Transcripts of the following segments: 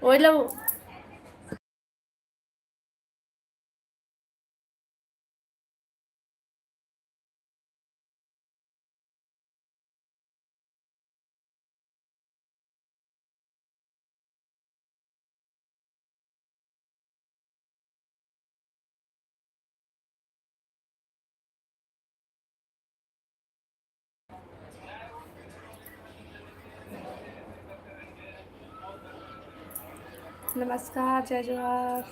वही लोग। नमस्कार, जय जोहार।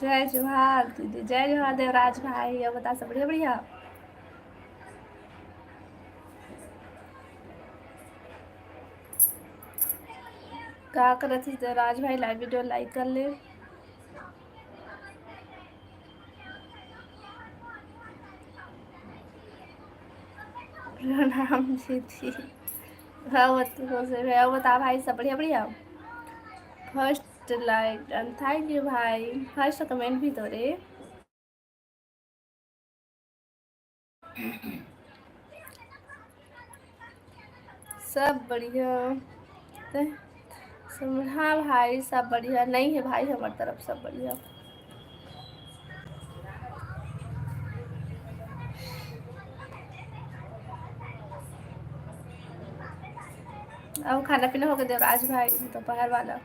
जय जोहार दीदी, जय जोहार देवराज भाई। अब बता, सब बढ़िया बढ़िया। का करत थी देवराज भाई? लाइव वीडियो लाइक कर ले। प्रणाम दीदी। हाँ बता भाई, सब बढ़िया बढ़िया। First like and thank you भाई। फर्स्ट कमेंट भी तो रे। सब बढ़िया। हाँ भाई, सब बढ़िया नहीं है भाई, हमारी तरफ सब बढ़िया। अब खाना पीना हो गया देवराज भाई दोपहर वाला?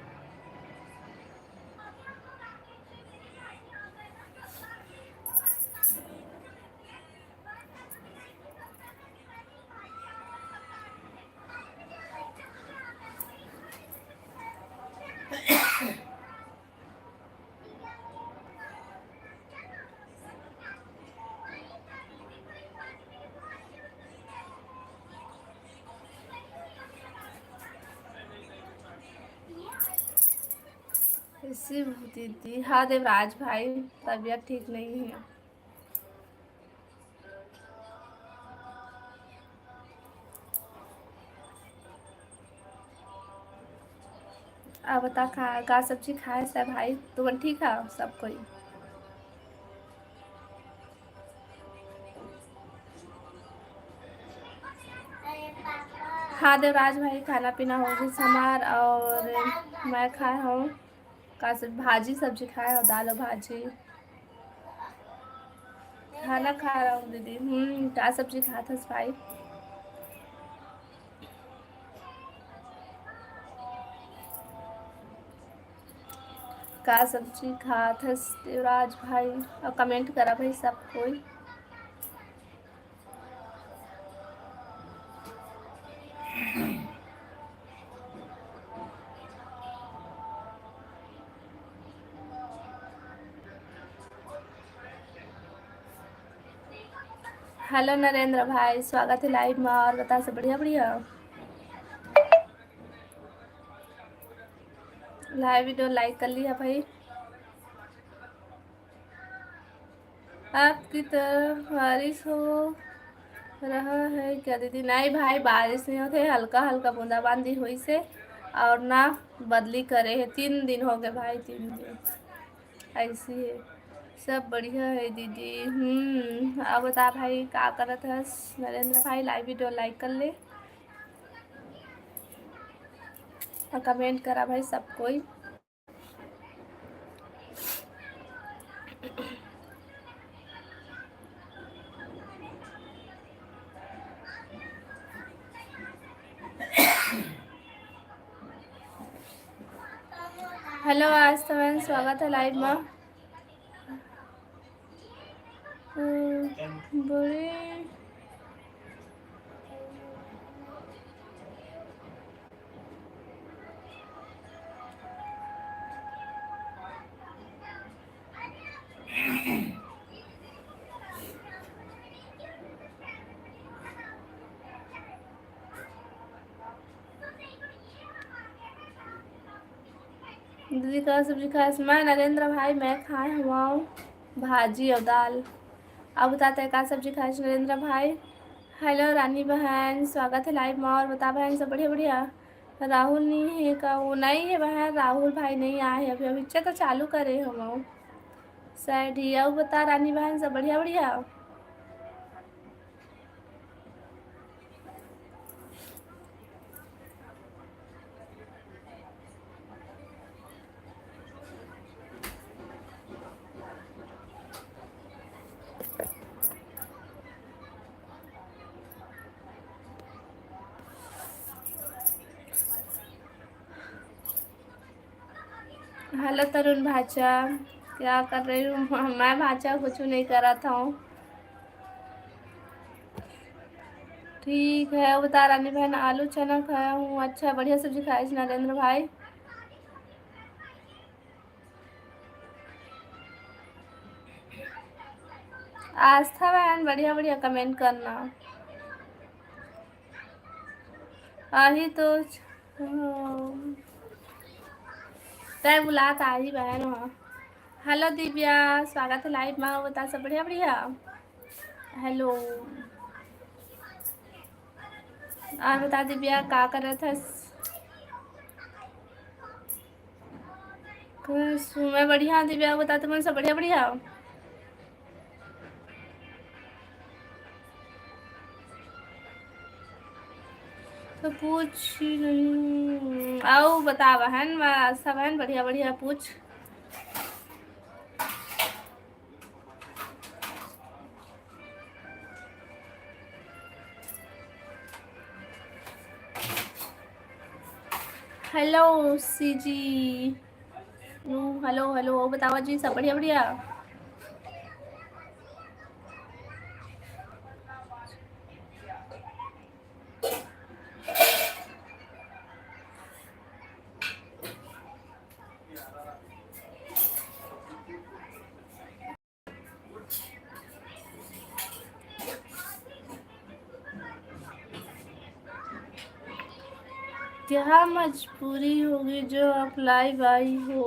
इसी दीदी, हाँ देवराज भाई, तबीयत ठीक नहीं है। अब बता, खा का सब्जी खाए सब भाई? तुम ठीक है सब कोई? हाँ देवराज भाई, खाना पीना हो गई समार, और मैं खाए हूँ का सब भाजी सब्जी खाए और दाल और भाजी। खाना खा रहा हूँ दीदी। का सब्जी खा था भाई? का सब्जी खा था देवराज भाई? और कमेंट करा भाई सब कोई। हेलो नरेंद्र भाई, स्वागत है लाइव में। और बता, सब बढ़िया बढ़िया। लाइव वीडियो लाइक कर लिया भाई? आपकी तरफ बारिश हो रहा है क्या दीदी? नहीं भाई, बारिश नहीं होते, हल्का हल्का बूंदाबांदी हुई से। और ना बदली करे है, 3 दिन हो गए भाई, 3 दिन ऐसी है। सब बढ़िया है दीदी। अब बता भाई, का करत है नरेंद्र भाई? लाइव वीडियो लाइक कर ले और कमेंट करा भाई सब कोई। हेलो आज तो मैंने स्वागत है लाइव में। बड़े दीदी का सब्जी खाया? मैं नरेंद्र भाई, मैं खाए हुआ हूँ भाजी और दाल। अब बताते हैं का सब्जी खाए नरेंद्र भाई? हेलो रानी बहन, स्वागत है लाइव में। और बता बहन, सब बढ़िया बढ़िया। राहुल नहीं है का? वो नहीं है बहन, राहुल भाई नहीं आए हैं अभी। अभी तो चालू करे हम सैड ही। अब बता रानी बहन, सब बढ़िया बढ़िया। हेलो तरुण भाचा, क्या कर रही हूँ मैं भाचा? कुछ नहीं कर रहा था हूँ। ठीक है, बता रानी बहन। आलू चना खाया हूँ। अच्छा, बढ़िया सब्जी खाई नरेंद्र भाई। आस्था बहन, बढ़िया बढ़िया कमेंट करना। आही तो तय बुलात आही बहन वहाँ। हेलो दिव्या, स्वागत है लाइव में। बता सब बढ़िया बढ़िया। हेलो, और बता दिव्या क्या कर रहा था? मैं बढ़िया। दिव्या बता तुम सब बढ़िया बढ़िया। तो पूछ ही नहीं। आओ बता बहन, आस्था बहन, बढ़िया बढ़िया पूछ। हेलो सी जी। हेलो हेलो, बताओ जी सब बढ़िया बढ़िया। क्या मजबूरी होगी जो आप लाइव आई हो?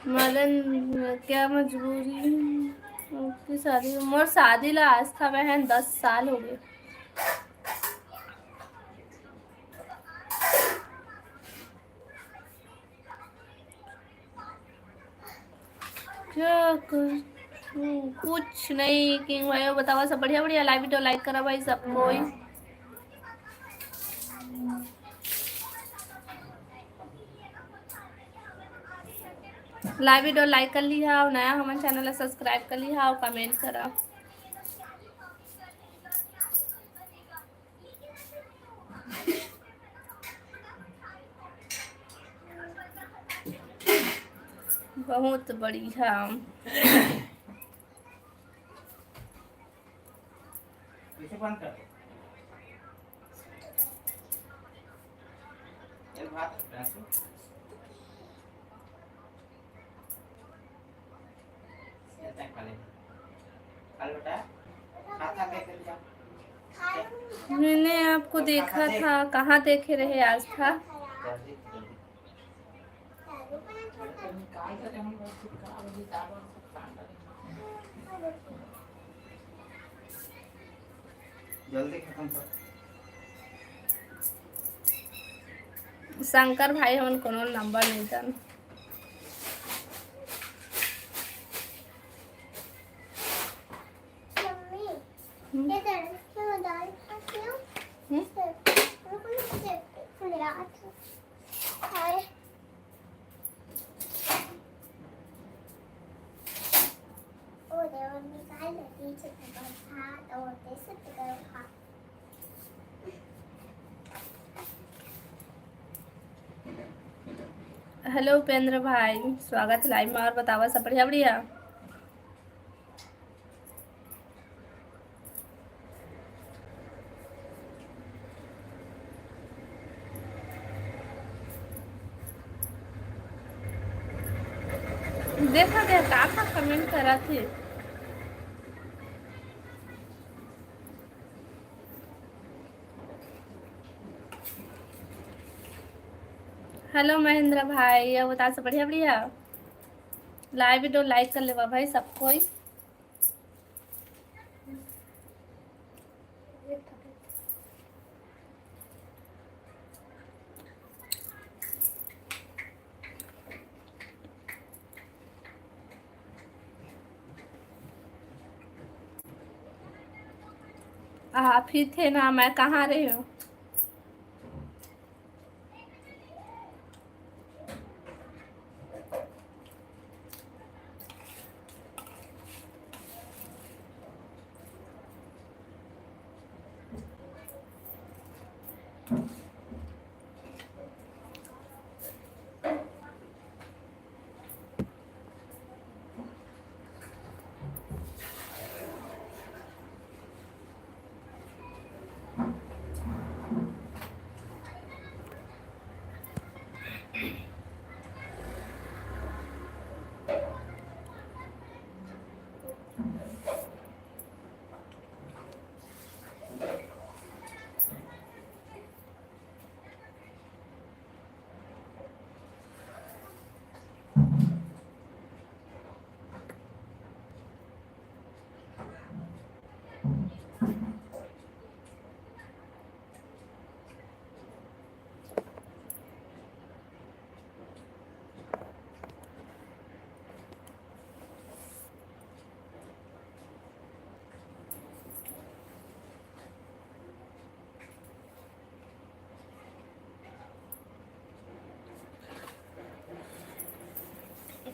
मदन, क्या मजबूरी? उसकी शादी, मोर शादी ला आस्था बहन 10 साल हो गए। क्या कर कुछ नहीं। किंग भाई बतावा सब बढ़िया बढ़िया। लाइव वीडियो लाइक करा भाई सब कोई। लाइव वीडियो लाइक कर लिया और नया हमारे चैनल सब्सक्राइब कर लिया और कमेंट करा। बहुत बढ़िया। मैंने आपको देखा था, कहाँ देखे रहे आज था? जल्दी खत्म कर। शंकर भाई हम कोनो नंबर नहीं था। हेलो उपेंद्र भाई, स्वागत है लाइव में। और बतावा सब बढ़िया बढ़िया। देखा गया का कमेंट करा थी। हेलो महेंद्र भाई, अब बता सब बढ़िया बढ़िया। लाइव वीडियो लाइक कर लेवा भाई सब कोई। आप ही थे ना, मैं कहाँ रही हूँ?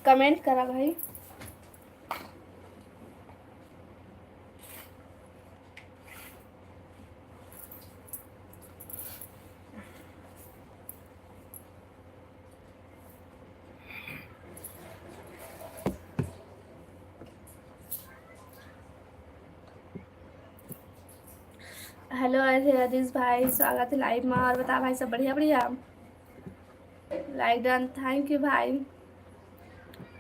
कमेंट करा भाई। हेलो अजीज भाई, स्वागत है लाइव में। और बता भाई, सब बढ़िया बढ़िया? लाइक डन, थैंक यू भाई।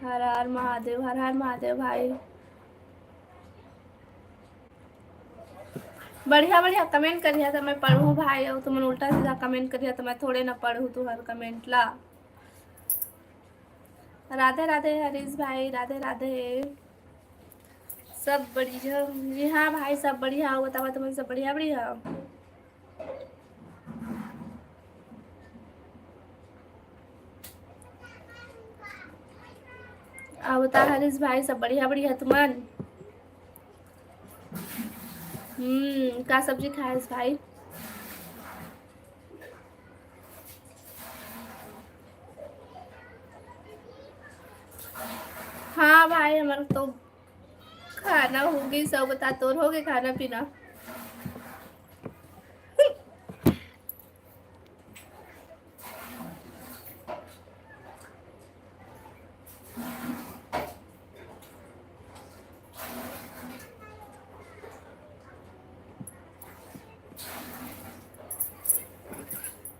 हर हर महादेव, हर हर महादेव भाई। बढ़िया बढ़िया कमेंट करिए तो मैं पढ़ूँ भाई, और तुम उल्टा सीधा कमेंट करिए तो मैं थोड़े ना पढ़ूँ तू हर कमेंट ला। राधे राधे हरीश भाई, राधे राधे। सब बढ़िया जी हाँ भाई, सब बढ़िया हो। बताओ तुम्हें सब बढ़िया बढ़िया? अब बता हरीश भाई, सब बढ़िया बढ़िया तुमन? क्या सब्जी खाए भाई? हाँ भाई, हमारा तो खाना हो गई सब। बता तोर हो गए खाना पीना?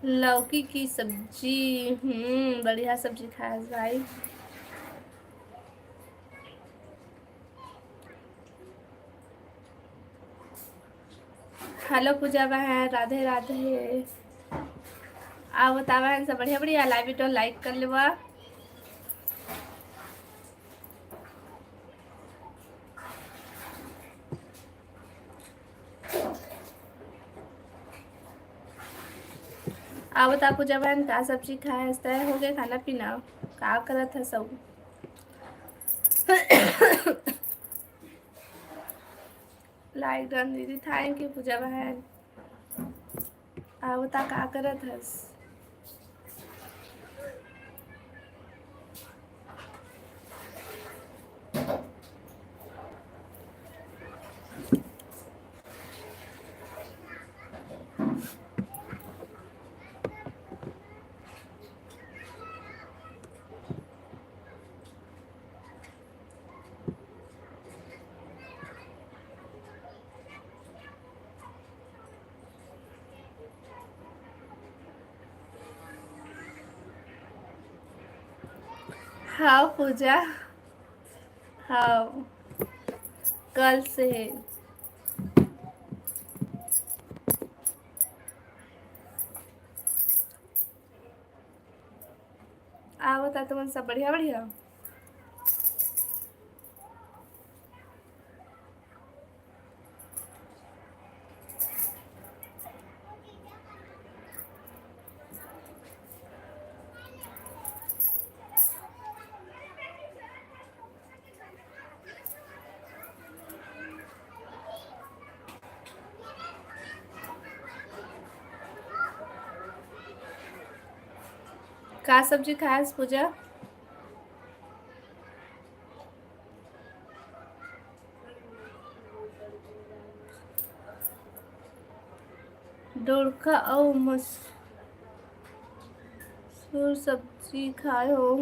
लौकी की सब्जी। बढ़िया सब्जी खाए भाई। हेलो पूजा बहन, राधे राधे। आप बता बहन, सब बढ़िया बढ़िया? लाइव वीडियो लाइक कर लेवा। आप बता पूजा बहन, का सब्जी खाए? हंसता हो गया खाना पीना? का करत है सब? लाइक डन दीदी, थैंक यू पूजा बहन। आप बता का करत हस? हाँ पूजा, हाँ कल से है। आप बता तुम सब बढ़िया बढ़िया? का सब्जी खाए पूजा? डोरका और मसूर सब्जी खाए हो?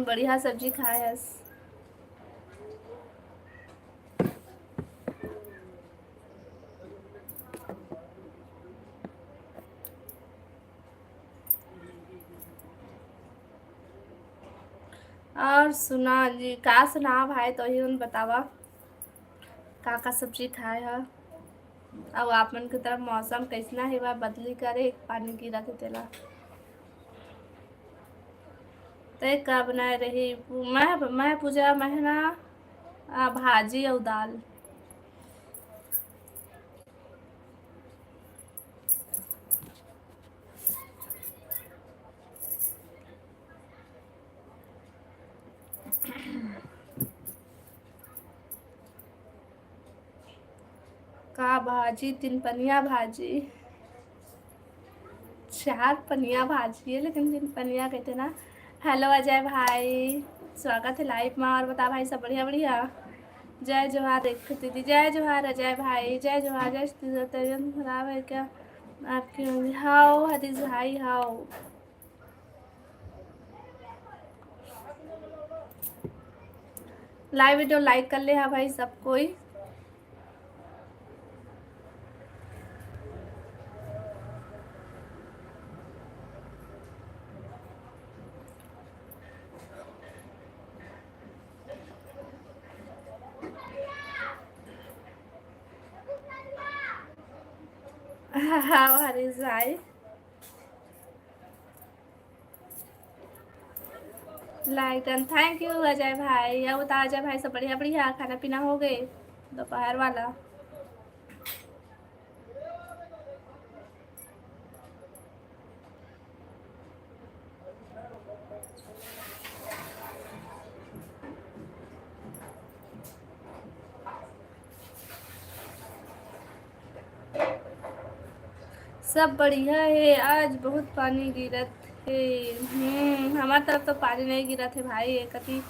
बढ़िया सब्जी खाए हस। और सुना जी, का सुना भाई? तो ही उन बतावा का सब्जी खाए है। अब आप मन की तरफ मौसम कैसना है? वह बदली करे, पानी गिरा के तेला तय का बनाए रही? मैं पूजा महना भाजी और दाल। का भाजी? 3 पनिया भाजी। 4 पनिया भाजी है, लेकिन 3 पनिया कहते ना। हेलो अजय भाई, स्वागत है लाइव में। और बता भाई, सब बढ़िया बढ़िया। जय जोहार रेखा दीदी, जय जोहार अजय भाई, जय जोहार। जय श्री तबीयत खराब है क्या आपकी होगी? हाओ हरीश भाई हाओ। लाइव वीडियो लाइक कर ले हाँ भाई सब कोई। हाँ हरीश भाई, like and thank you Ajay भाई। अब बता अजय भाई, सब बढ़िया बढ़िया, खाना पीना हो गए दोपहर वाला? सब बढ़िया है। आज बहुत पानी गिरत है। हमारे तरफ तो पानी नहीं गिरा थे भाई, एक अति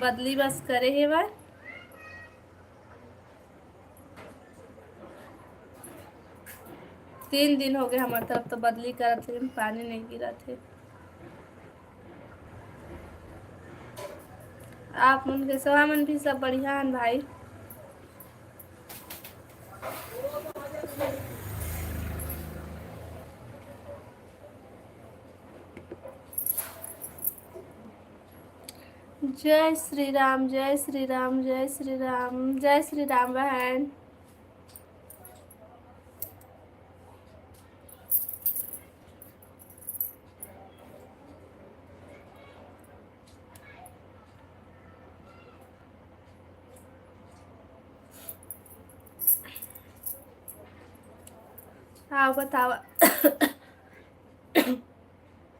बदली बस करे है भाई। 3 दिन हो गए हमारे तरफ तो बदली करत, लेकिन पानी नहीं गिरा थे। आप उनके सवामन भी सब बढ़िया हैं भाई। जय श्री राम, जय श्री राम, जय श्री राम, जय श्री राम बहन। हाँ बताओ।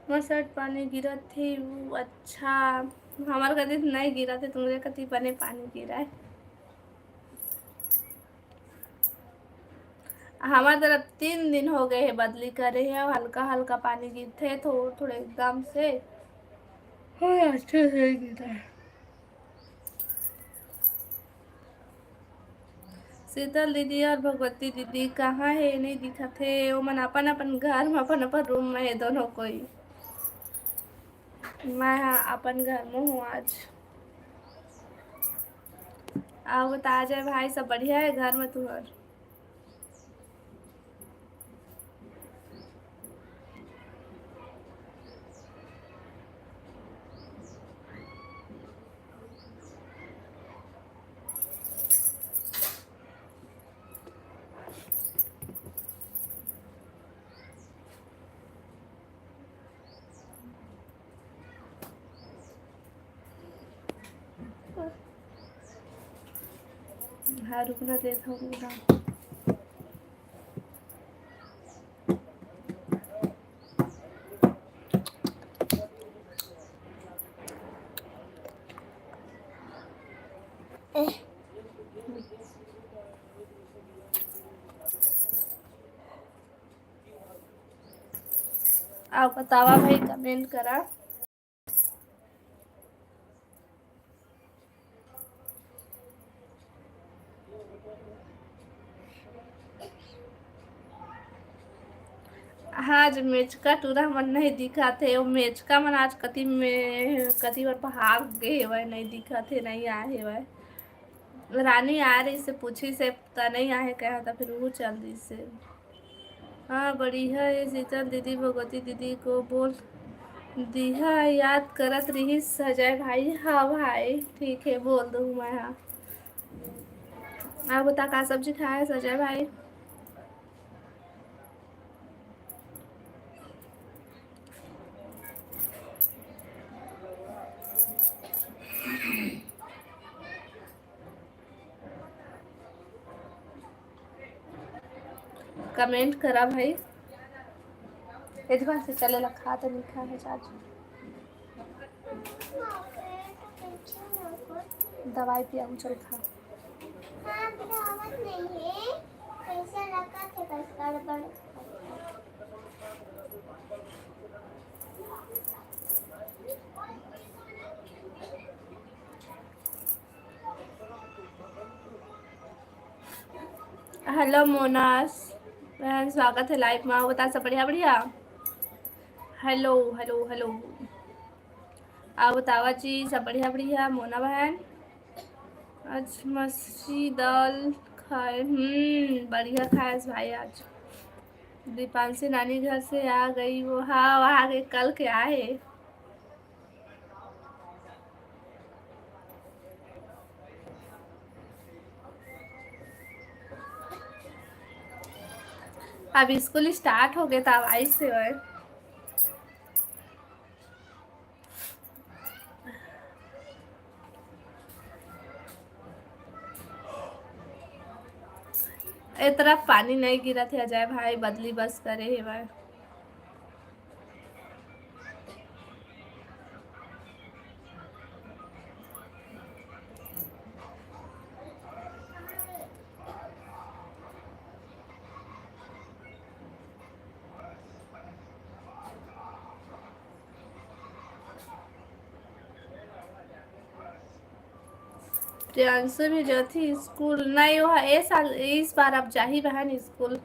हमारे साइड पानी गिरा थी वो, अच्छा। हमारे कभी नहीं गिरा थे, तुम्हारे कति बने पानी गिरा है। हमारे तरफ 3 दिन हो गए हैं बदली करे हैं, और हल्का हल्का पानी गिरते थोड़े थोड़े एकदम से। हाँ अच्छे से गिरा है। शीतल दीदी और भगवती दीदी कहाँ है? नहीं दिखा थे वो मन, अपन अपन घर में अपन अपन रूम में है दोनों कोई। मैं हाँ अपन घर में हूँ आज। आओ बता जाए भाई, सब बढ़िया है घर में तुम्हार? हाँ रुकना देता हूँ ना। आओ बतावा भाई, कमेंट करा। हाँ आज मैच का टूरा मन नहीं दिखा थे, वो मैच का मन आज कति में कति बार पहाड़ गए हुए नहीं दिखा थे, नहीं आए हुए। रानी आ रही से पूछी से पता नहीं आए कहा था, फिर वो चल दी से। हाँ बढ़िया है। शीतल दीदी भगवती दीदी को बोल दिया याद करत रही सजय भाई। हाँ भाई ठीक है, बोल दूँ मैं। हाँ आप बता का सब्जी खाया है सजय भाई? कमेंट करा भाई। से चले खा तो नहीं खा है चाचू। दवाई पिया हूँ, चल खा। हेलो मोनास बहन, स्वागत है लाइव में। बता सब बढ़िया बढ़िया। Hello hello hello. आप बतावा जी सब बढ़िया बढ़िया। मोना बहन आज मछली दाल खाए। बढ़िया खाए भाई आज। दीपांशी नानी घर से आ गई वो। हाँ वहाँ गई, कल के आए। अब स्कूल स्टार्ट हो गया था, अब आई से है। ए तरफ पानी नहीं गिरा थे अजय भाई, बदली बस करे है भाई। प्रियांशु भी जो थी स्कूल नहीं, वो ए साल इस बार अब जा ही बहन स्कूल।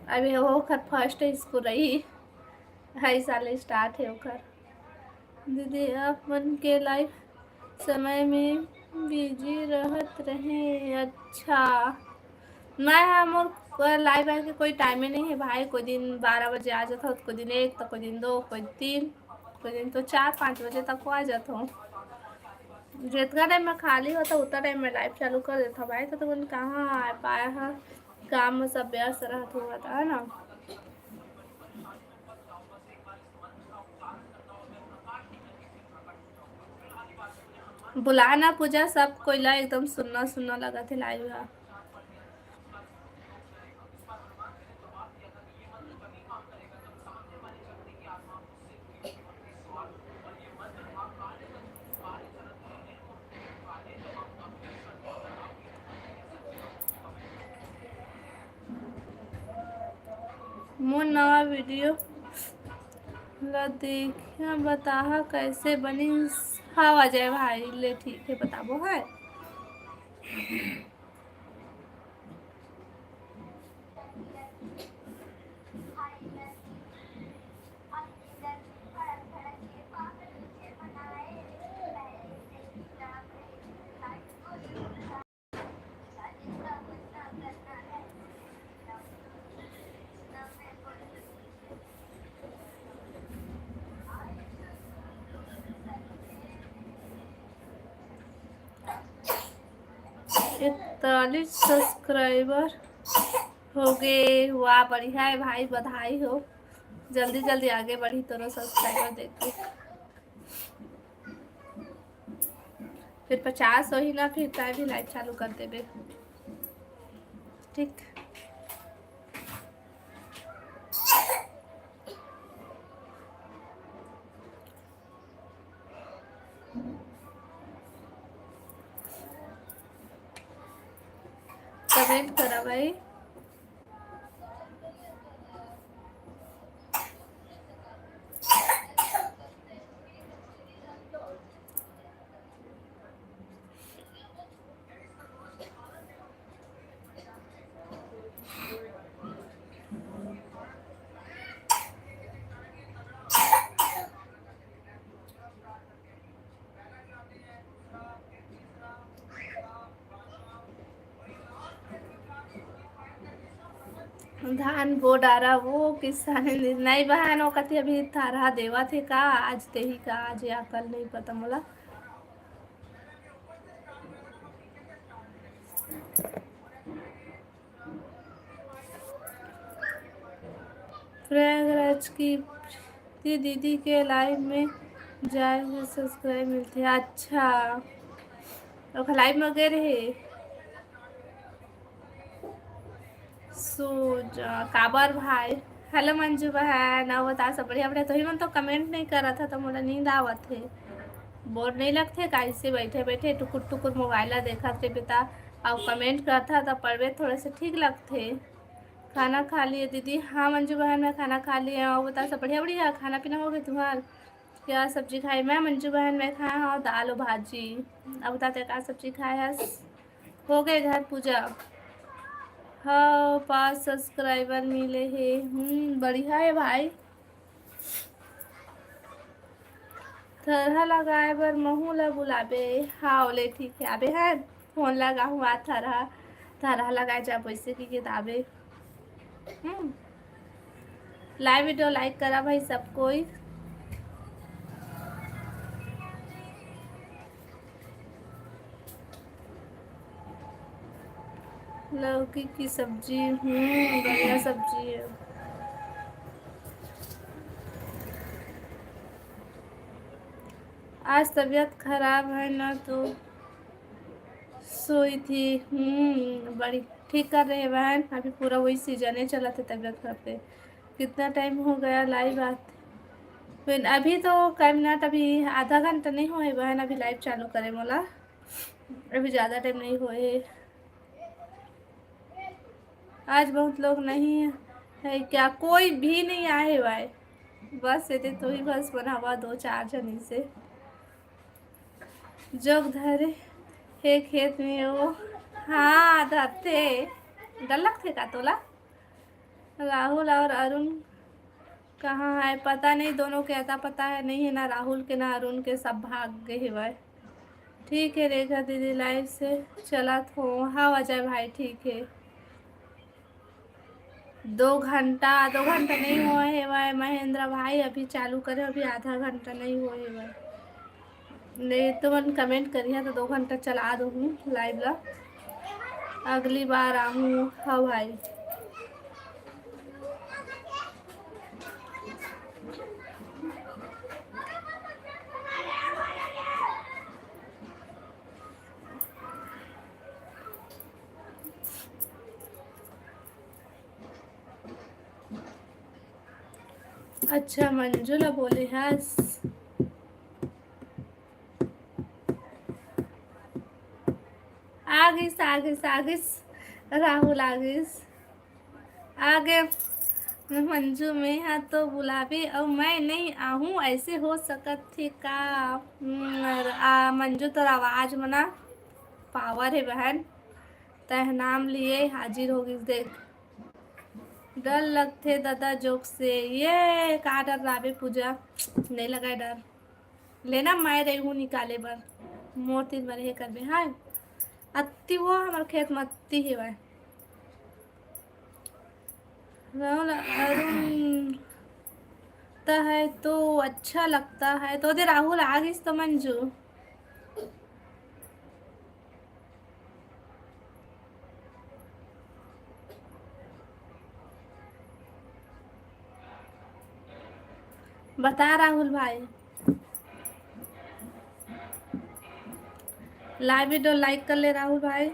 अभी वो खर फर्स्ट स्कूल रही है, इस साल स्टार्ट है ओकर। दीदी आप मन के लाइफ समय में बिजी रहत रहे। अच्छा मैं हम और लाइव आए के कोई टाइम ही नहीं है भाई। कोई दिन 12 बजे आ जाता हूँ, कोई दिन 1, तो कोई दिन 2, कोई 3, कोई दिन तो 4-5 बजे तक को आ जाता हूँ। जितना टाइम में खाली होता उतना टाइम में लाइव चालू कर देता भाई। तो तुम कहाँ आ पाया है, काम में सब व्यस्त रहत हुआ था, है ना। बुलाना पूजा सब कोई ला, एकदम सुनना सुनना लगा थे लाइव। मोर नवा वीडियो ला देखिया, बताहा कैसे बनी। हाँ अजय भाई ले ठीक है, बताबो है। इकतालीस सब्सक्राइबर हो गए। वाह बढ़िया है भाई, बधाई हो। जल्दी जल्दी आगे बढ़ी तो सब्सक्राइबर देख के। फिर 50 हो ही ना, फिर टाइम भी लाइव चालू कर देबे। ठीक कमेंट करा भाई। धान बो डारा वो किसान नहीं बहन, वो कथी अभी थारा देवा थे का आज ते ही का, आज या कल नहीं पता मोला। प्रयागराज की दीदी के लाइव में जाए सब्सक्राइब मिलती है। अच्छा और लाइव में गए रहे सूज काबर भाई। हेलो मंजू बहन, अब बता सब बढ़िया बढ़िया। तो ही मन तो कमेंट नहीं कर रहा था, तो मोला नींद आवत थे। बोर नहीं लगते कैसे बैठे बैठे टुकुर टुकुर मोबाइल देखा थे पिता। अब कमेंट करता तो पढ़वे थोड़े से ठीक लगते। खाना खा लिए दीदी? हाँ मंजू बहन मैं खाना खा लिया। और बता सब बढ़िया बढ़िया। खाना पीना हो गया तुम्हार? क्या सब्जी खाई? मैं मंजू बहन मैं खाया हाँ दाल और भाजी। अब बताते क्या सब्जी खाया है? हो गए घर पूजा। हाँ 5 सब्सक्राइबर मिले हैं। बढ़िया है भाई। थरहा लगाए बर महू ला बुलाबे। हाँ ओले ठीक है अबे है। फोन लगा हुआ थरहा। थरहा लगाए जा पैसे की किताबें। लाइव वीडियो लाइक करा भाई सब कोई। लौकी की सब्जी। बढ़िया सब्जी है। आज तबीयत खराब है ना तो सोई थी। बड़ी ठीक कर रहे हैं बहन। अभी पूरा वही सीजन है चला था तबीयत खराब पे। कितना टाइम हो गया लाइव आते। फिर अभी तो कई मिनट अभी आधा घंटा नहीं हुए बहन। अभी लाइव चालू करे मोला। अभी ज़्यादा टाइम नहीं हुए। आज बहुत लोग नहीं है क्या? कोई भी नहीं आए भाई। बस ये तो ही बस बना हुआ 2-4 जनी से। जोग धरे हे खेत में वो। हाँ धरते। डर लगते का तोला। राहुल और अरुण कहाँ है पता नहीं। दोनों के अता पता है नहीं है ना राहुल के ना अरुण के। सब भाग गए भाई। ठीक है रेखा दीदी लाइव से चला तो हाँ अजय भाई ठीक है। 2 घंटा नहीं हुए है भाई महेंद्र भाई। अभी चालू करे अभी आधा घंटा नहीं हुए है भाई। नहीं तो मन कमेंट करिए तो 2 घंटा चला दूँ लाइव ला। अगली बार आऊँ हाँ भाई। अच्छा मंजुला बोले हस। आगिस आगिस आगिस। राहुल आगिस आगे। मंजू में हाँ तो बुलावे और मैं नहीं आहूँ ऐसे हो सकत थे का। मंजू तो आवाज मना पावर है बहन। तह नाम लिए हाजिर होगी देख। डर लगते दादा जोक से ये का डर लावे पूजा। नहीं लगा डर। लेना मैं रही हूँ निकाले बर। मोर 3 बार हे कर बे हाँ। अत्ती वो हमारे खेत में अत्ती है भाई। राहुल अरुण है तो अच्छा लगता है तो दे राहुल आ गई तो मंजू। बता राहुल भाई। लाइव वीडियो लाइक कर ले राहुल भाई।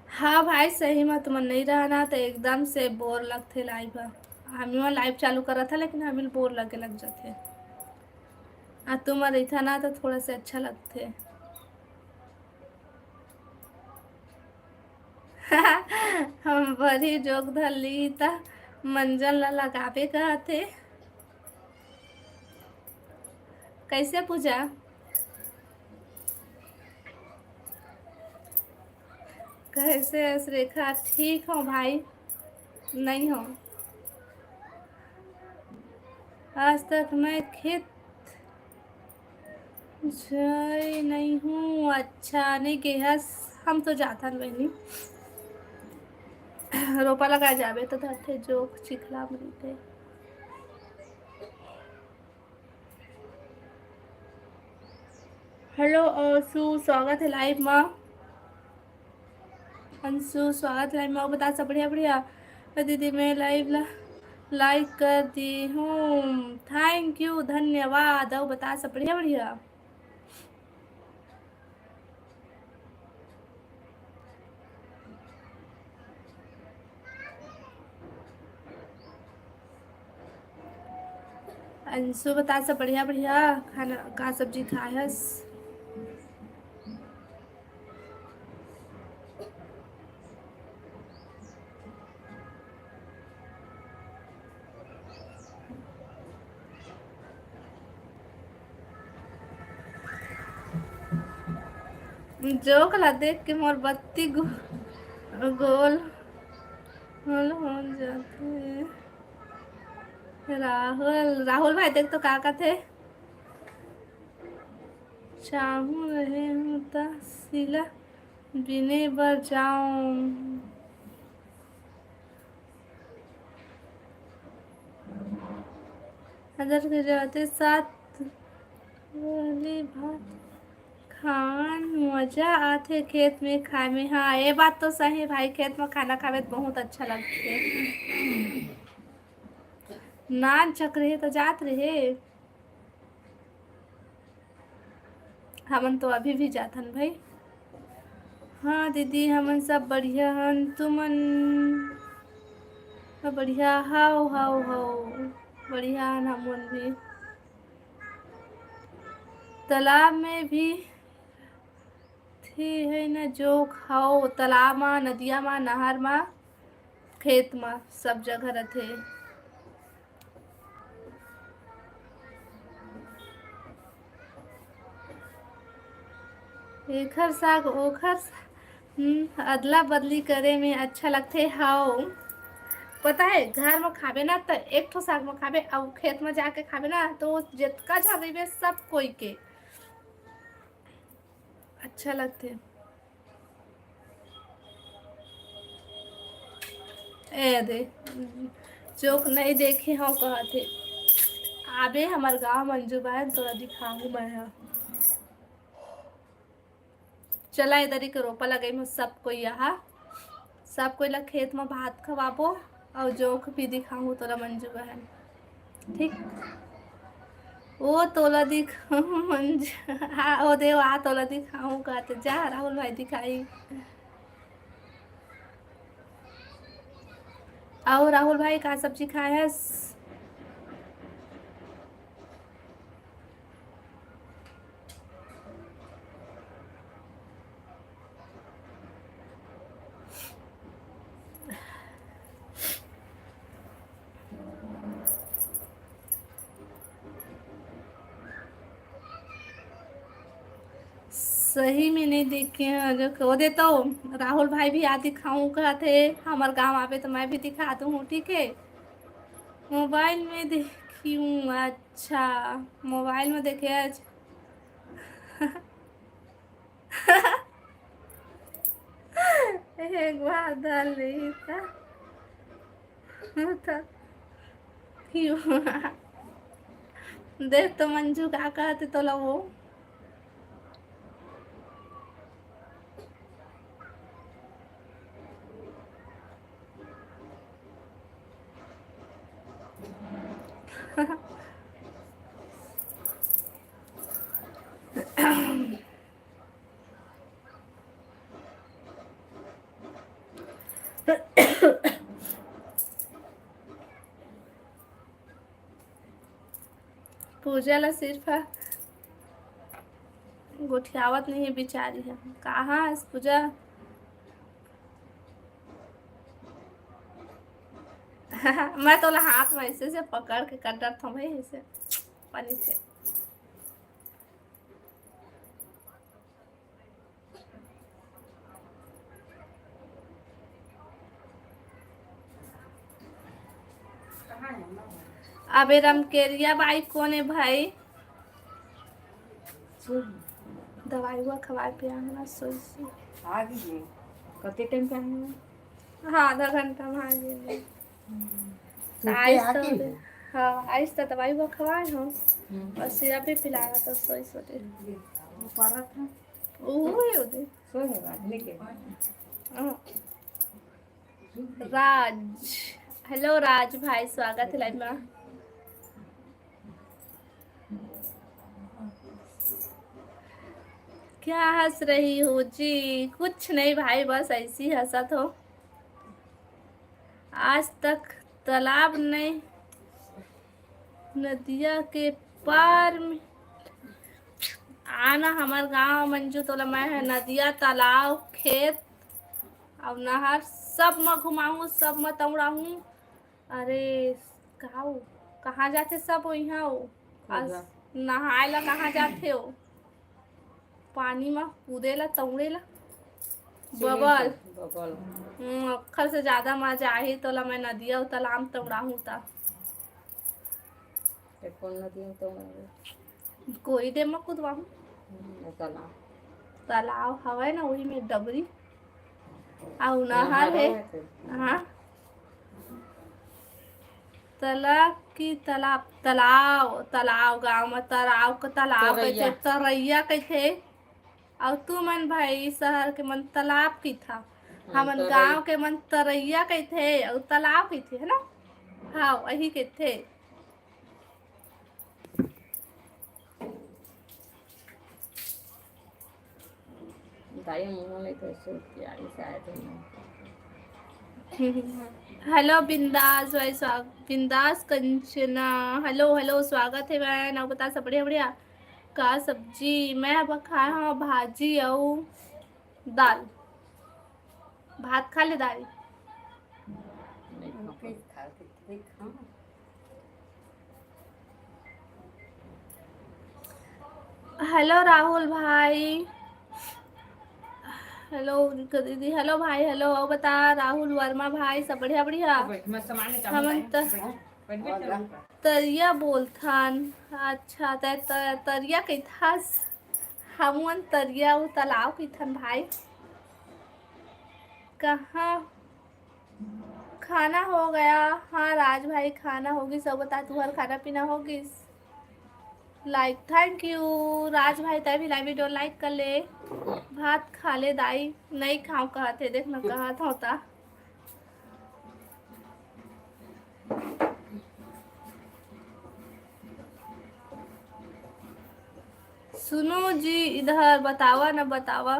हाँ भाई सही में तुम नहीं रहना तो एकदम से बोर लगते लाइव। हम वहाँ लाइव चालू कर रहा था लेकिन हमें बोर लगे लग जाते। तुम रही था ना तो थोड़ा से अच्छा लगते। हम बड़ी जोक धर ली था। मंजन ला लगावे कहते। कैसे पूजा? कैसे रेखा ठीक हो भाई? नहीं हो। आज तक मैं खेत जाए नहीं हूँ। अच्छा नहीं गया। हम तो जाता नहीं। रोपा लगा जाबे तो धरते जो चिखला मरीते। हेलो अंशु स्वागत है लाइव में। अंशु स्वागत लाइव में बता सब बढ़िया बढ़िया। दीदी मैं लाइव लाइक कर दी हूँ। थैंक यू धन्यवाद। और बता सब बढ़िया बढ़िया। अंशु बता सब बढ़िया बढ़िया। खाना का सब्जी खायस? जोकला देख के मोर बत्ती गोल होल हो जाते। राहुल राहुल भाई देख तो का थे। चाहूँ रहे हूँ सिला बिने बर जाऊं। अदर के जाते साथ वाली बात खान मजा आते खेत में खाए में। हाँ ये बात तो सही भाई, खेत में खाना खावे तो बहुत अच्छा लगते। नान चक रहे तो जात रहे। हमन तो अभी भी जाथन भाई। हाँ दीदी हमन सब बढ़िया हन, तुमन बढ़िया हाउ हाउ हाउ बढ़िया हन हमन भी। तालाब में भी थी है न जो खाओ, तालाब में नदिया में नहर में खेत में सब जगह रहते। एखर साग ओखर अदला बदली करे में अच्छा लगते। हाउ पता है घर में खाबे ना तो एक ठो साग में खाबे और खेत में जाके खाबे ना तो जितना झबे सब कोई के अच्छा लगते। ए दे जोक नहीं देखे हो कहते आबे हमार गाँव मंजू बहन तोरा दिखाऊं मैं है। चला इधर ही के रोपा लगे में सब कोई यहाँ सब कोई ला खेत में भात खवाबो और जोक भी दिखाऊं तोरा मंजू बहन। ठीक वो तोला दिखाऊं मंजू। हाँ ओ देव आ तोला दिखाऊं कहते जा राहुल भाई दिखाई। आओ राहुल भाई का सब्जी खाए है। सही में नहीं देखे हैं जो खो दे तो राहुल भाई भी आ दिखाऊं कहते हमारे गांव आवे तो मैं भी दिखा दूँ ठीक है। मोबाइल में देखी हूँ। अच्छा मोबाइल में देखे आज। एक बार डाल रही था क्यों। देख तो मंजू का कहते तो लो वो पूजा ला सिर्फ गोठियावत नहीं है बेचारी है। कहाँ है पूजा। मैं तो हाथ में ऐसे से पकड़ के कटर था भाई ऐसे पानी से। अबे रमकेरिया बाई कौन है भाई। दवाई हुआ खवा पे आना सोई सी आ गई कते टाइम पे आना। हाँ आधा घंटा में आ गए। आइस तो हाँ आइस तो दवाई हुआ खवाए हो और सिरप भी पिलाया तो सोई सोते पारा था ओह योदे सो है बात लेके राज। हेलो राज भाई स्वागत है लाइव में। क्या हंस रही हो जी। कुछ नहीं भाई बस ऐसी हंसत हो। आज तक तालाब नहीं नदिया के पार में आना हमार गांव मंजू तोला मैं है नदिया तालाब खेत और नहर सब में घुमाऊँ सब में तौड़ाऊँ। अरे कहाँ कहाँ जाते सब यहाँ हो आज नहाए ला कहाँ जाते हो। पानी में कूदेला तौड़ेला बबल बबल अक्खर से ज्यादा मजा आई तो ला मैं नदिया और तालाब तौड़ाहूँ ता कौन नदी तो कोई दे में कूदवाहूँ तालाब तालाब हवा ना वही में डबरी और नहर है। हाँ तालाब की तालाब तालाब तालाब गाँव में तालाब का तालाब कैसे तरैया कैसे और तू मन भाई शहर के मन तालाब की था हमन गांव के मन तरैया के थे और तालाब की थे है ना। हाँ वही के थे। दाई मुंह में तो प्यारी शायद हेलो बिंदास भाई बिंदास कंचना हेलो हेलो स्वागत है बहन। और बता सब बढ़िया बढ़िया का सब्जी मैं अब खाया हाँ भाजी और दाल भात खा ले दाल हेलो राहुल भाई हेलो दीदी हेलो भाई हेलो और बता राहुल वर्मा भाई सब बढ़िया बढ़िया हम तरिया बोलथन अच्छा तरिया के था हमन तरिया उ तालाब के थन भाई कहाँ खाना हो गया। हाँ राज भाई खाना होगी सब बता तुम्हारा खाना पीना होगी लाइक थैंक यू राज भाई तय भी लाइव वीडियो लाइक कर ले भात खा ले दाई नहीं खाओ कहते देखना कहा था होता सुनो जी इधर बतावा ना बतावा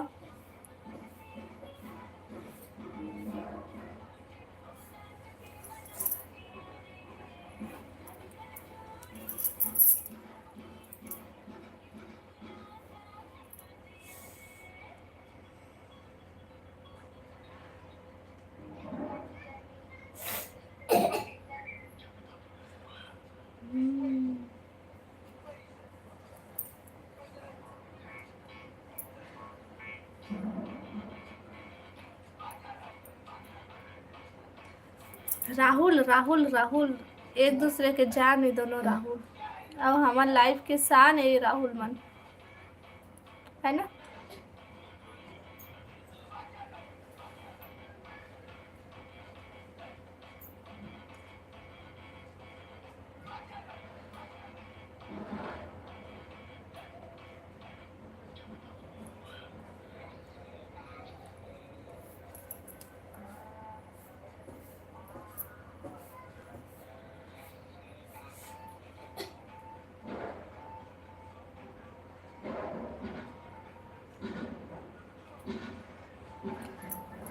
राहुल राहुल राहुल एक दूसरे के जान है दोनों राहुल और हमार लाइफ के शान है राहुल मन है ना।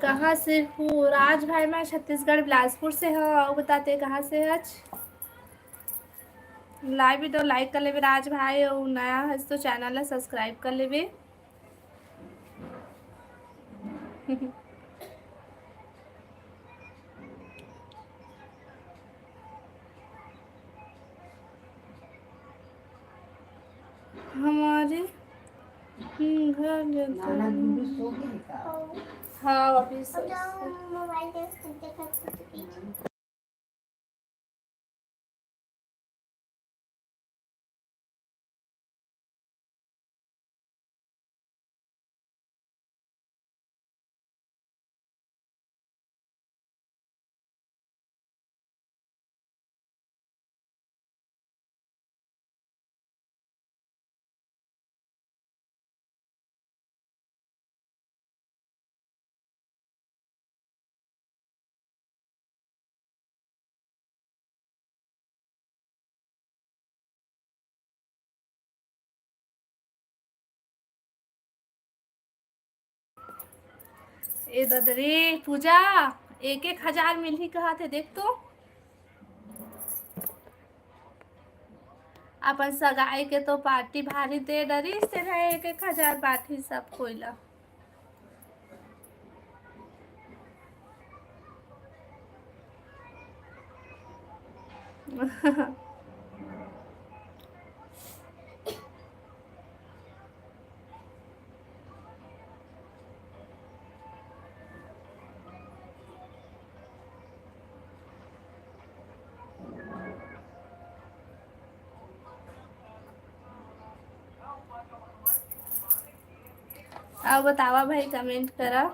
कहाँ से हूँ राज भाई मैं छत्तीसगढ़ बिलासपुर से हूँ और बताते कहाँ से आज लाइव वीडियो लाइक कर लेवे राज भाई और नया है तो चैनल है सब्सक्राइब कर लेवे हमारे घर हाँ अभी ए ददरी पूजा 1,000 मिल ही कहा थे देख तो अपन सगाई के तो पार्टी भारी दे डरी से रहे 1,000 पार्टी सब कोइला अब बतावा भाई, कमेंट करा।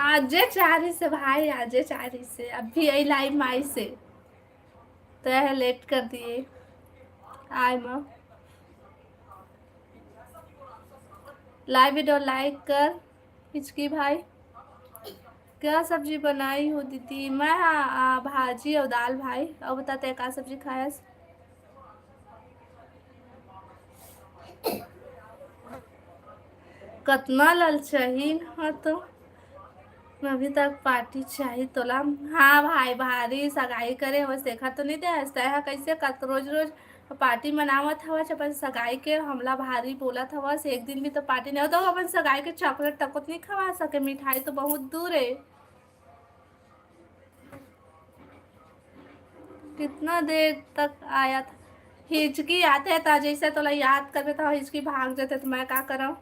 आजे 4 से भाई, आजे 4 से अभी यही लाइव माई से तो यह लेट कर दिए आए माँ। लाइव वीडियो लाइक कर हिचकी भाई। क्या सब्जी बनाई हो दीदी? मैं भाजी और दाल भाई। अब बताते क्या सब्जी खाया? कतना लल चाहिए? हाँ तो अभी तक पार्टी चाहिए तोला। हाँ भाई, भारी सगाई करे हो देखा तो नहीं दे हंसता है कैसे रोज रोज पार्टी मनावत हवा अपन सगाई के हमला भारी बोला था। एक दिन भी तो पार्टी नहीं होता, अपन सगाई के चॉकलेट तक नहीं खवा सके, मिठाई तो बहुत दूर है। कितना देर तक आया था? हिचकी आते था जैसे तोला याद करते था, हिचकी भाग जाते तो मैं क्या करूं?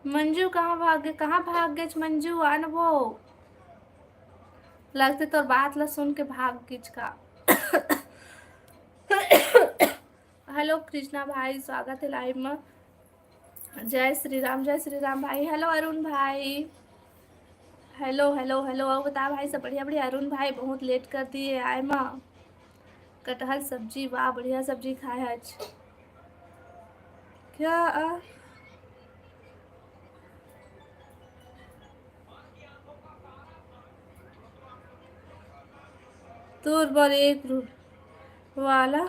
मंजू कहाँ भाग गए? कहाँ भाग गए मंजू? आन वो लगते तो बात ला सुन के भाग किच का। हेलो कृष्णा भाई, स्वागत है लाइव में। जय श्री राम भाई। हेलो अरुण भाई। Hello hello hello. और बता भाई, सब बढ़िया बढ़िया? अरुण भाई बहुत लेट कर दिए आए माँ। कटहल सब्जी, वाह बढ़िया सब्जी खाए आज। क्या तूर पर एक वाला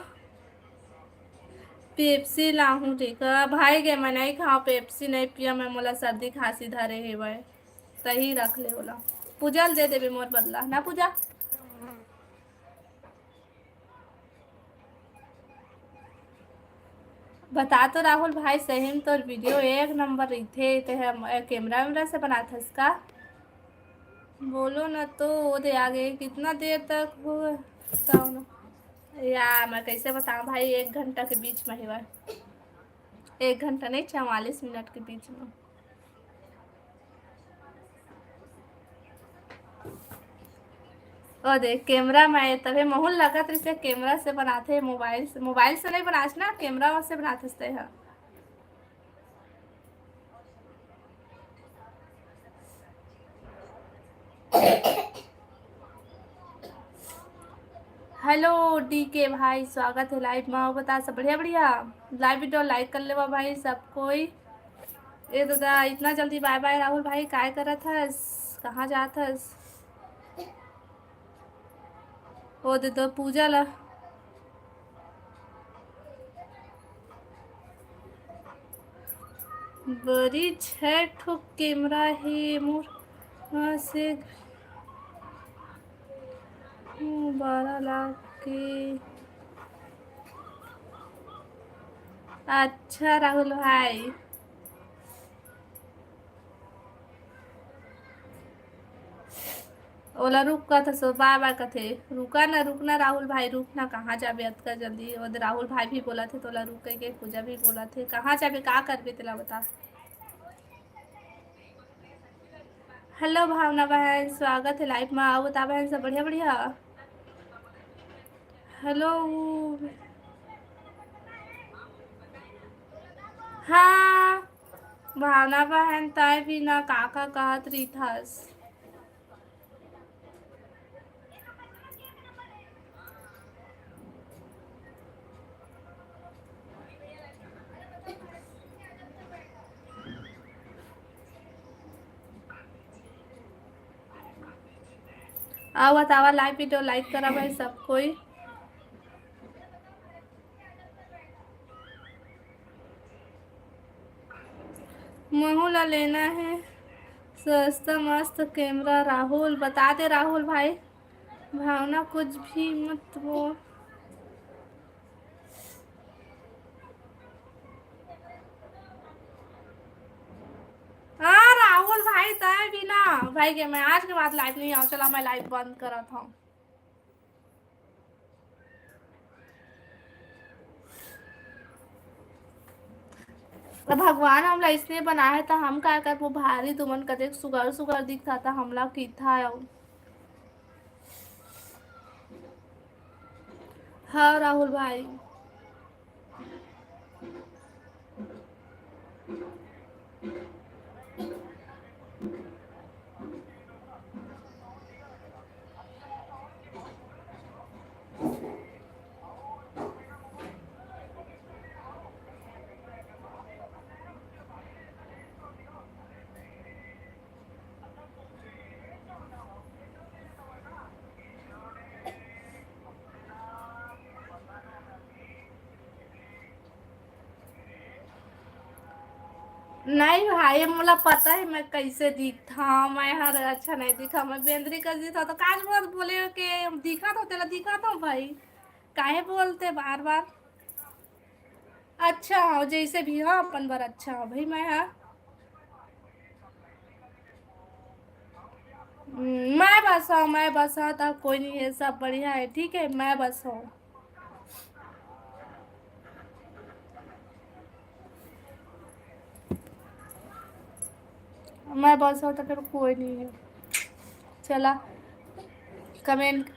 पेप्सी लाहूं ठीक है भाई गे। मैं नहीं खाऊं पेप्सी, नहीं पिया मैं, मोला सर्दी खांसी धरे है भाई। सही रख ले बोला। पूजा दे देवे मोर बदला ना पूजा। बता तो राहुल भाई, सही में तो वीडियो एक नंबर रही थे तो है कैमरा वैमरा से बना था इसका। बोलो ना तो वो दे आगे कितना देर तक हो बताओ ना। या मैं कैसे बताऊं भाई, 1 घंटा के बीच में ही। 1 घंटा नहीं, 44 मिनट के बीच में। और देख कैमरा में तभी महूल लगा तो इसे कैमरा से बनाते हैं, मोबाइल से नहीं बनाते ना, कैमरा से बनाते हैं। हेलो डी के भाई, स्वागत है लाइव में। बता सब बढ़िया बढ़िया? लाइव वीडियो लाइक कर ले भाई सब कोई। ये तो इतना जल्दी बाय बाय राहुल भाई, काय कर रहा था? कहाँ जा था? वो दे तो पूजा ला बड़ी 6 ठो कैमरा है मोर। हाँ से 12 लाख के। अच्छा राहुल भाई, ओला रुक का था सो बाय बाय कथे। रुका ना, रुकना राहुल भाई, रुकना। कहाँ जाबे अतका जल्दी? और राहुल भाई भी बोला थे तोला रुक के, पूजा भी बोला थे। कहाँ जाबे, का करबे तेला बता। हेलो भावना बहन, स्वागत है लाइव में। आओ बता बहन, सब बढ़िया बढ़िया? हेलो। हाँ भावना बहन, तय भी ना काका कहत रही थस। आओ बतावा, लाइव वीडियो लाइक करा भाई सब कोई। महू ला लेना है सस्ता मस्त कैमरा। राहुल बता दे राहुल भाई। भावना कुछ भी मत बोल। हाँ राहुल भाई भाई तय भी ना भाई के मैं आज के बाद लाइव नहीं आऊँ, चला मैं लाइव बंद करा था। तो भगवान हमला इसलिए बनाया है, तो हम का कर वो भारी तुमन कदे सुगर सुगर दिखता था हमला की था। हाँ राहुल भाई, नहीं भाई मुला पता है मैं कैसे दिखा, मैं हर अच्छा नहीं दिखा, मैं बेंद्री कर दिखा तो काज मत बोले कि दिखा तो तेरा दिखा तो भाई, काहे बोलते बार बार। अच्छा हो जैसे भी हो अपन बार अच्छा हो भाई, मैं हाँ मैं बस हूँ तब कोई नहीं है, सब बढ़िया है, ठीक है मैं बस हूँ। मैं बस हूँ तो फिर कोई नहीं है। चला कमेंट।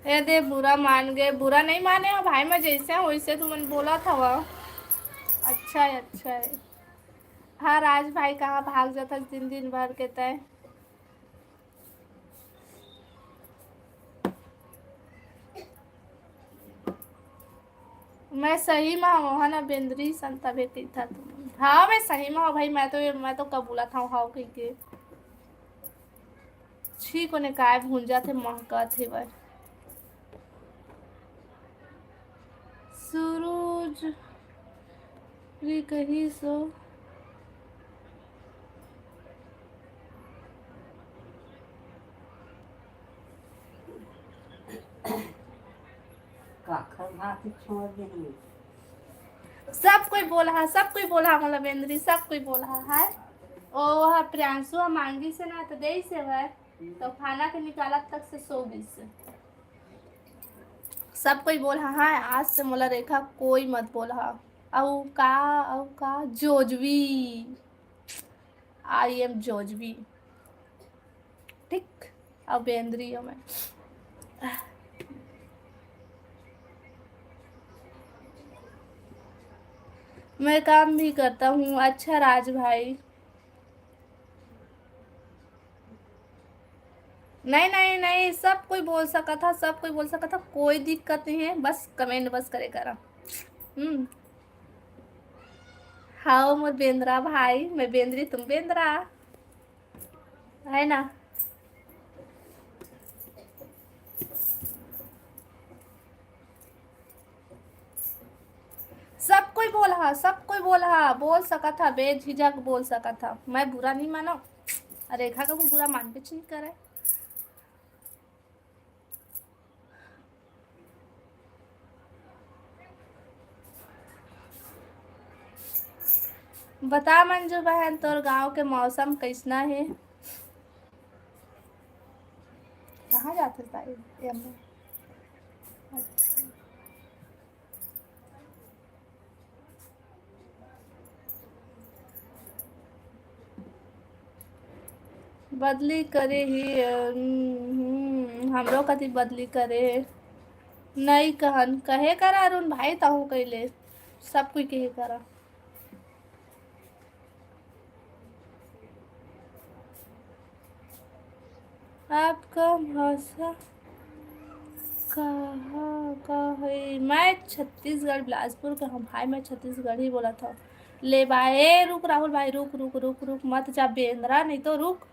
ये दे बुरा मान गए, बुरा नहीं माने हो भाई, मैं जैसे हूँ वैसे तुमने बोला था वह। अच्छा है अच्छा है। हाँ राज भाई कहाँ भाग जाता दिन दिन भर के तय। मैं सही में हूँ है ना बेंद्री संता भी था तुम, हाँ मैं सही में हूँ भाई, मैं तो कबूला था हाँ कही के। छी को ने काय भूंजा थे महका थे वह। सूरज भी कही सो। काखर भात छोड़ देंगे। सब कोई बोला है, सब कोई बोला है, मतलब बेंद्री सब कोई बोला है। ओ वह प्रियांशु और मांगी से ना तो दे से वह, तो खाना के निकाला तक से 120 से। सब कोई बोला है आज से मोला रेखा कोई मत बोला। औ का जोजवी, आई एम जोजवी, ठीक। अब बेंद्री हूँ मैं काम भी करता हूँ। अच्छा राज भाई, नहीं नहीं नहीं, सब कोई बोल सका था, सब कोई बोल सका था, कोई दिक्कत नहीं है, बस कमेंट बस करे करा। हम्म। हाँ मोर बेंद्रा भाई, मैं बेंद्री तुम बेंद्रा, है ना। सब कोई बोला, सब कोई बोला, बोल सका था, बेझिझक बोल सका था, मैं बुरा नहीं मानो। रेखा का को बुरा मान पे नहीं करे। बता मंजू बहन तोर गांव के मौसम कैसना है। कहाँ जाते भाई ये हम? बदली करे ही हमरो कति बदली करे। नहीं कहन कहे करा अरुण भाई ताहू कैले, सब कोई कहे करा। आपका भाषा कहाँ का है? मैं छत्तीसगढ़ बिलासपुर का हूँ भाई, मैं छत्तीसगढ़ ही बोला था। ले भाई रुक राहुल भाई, रुक रुक रुक रुक मत जा बेंद्रा, नहीं तो रुक।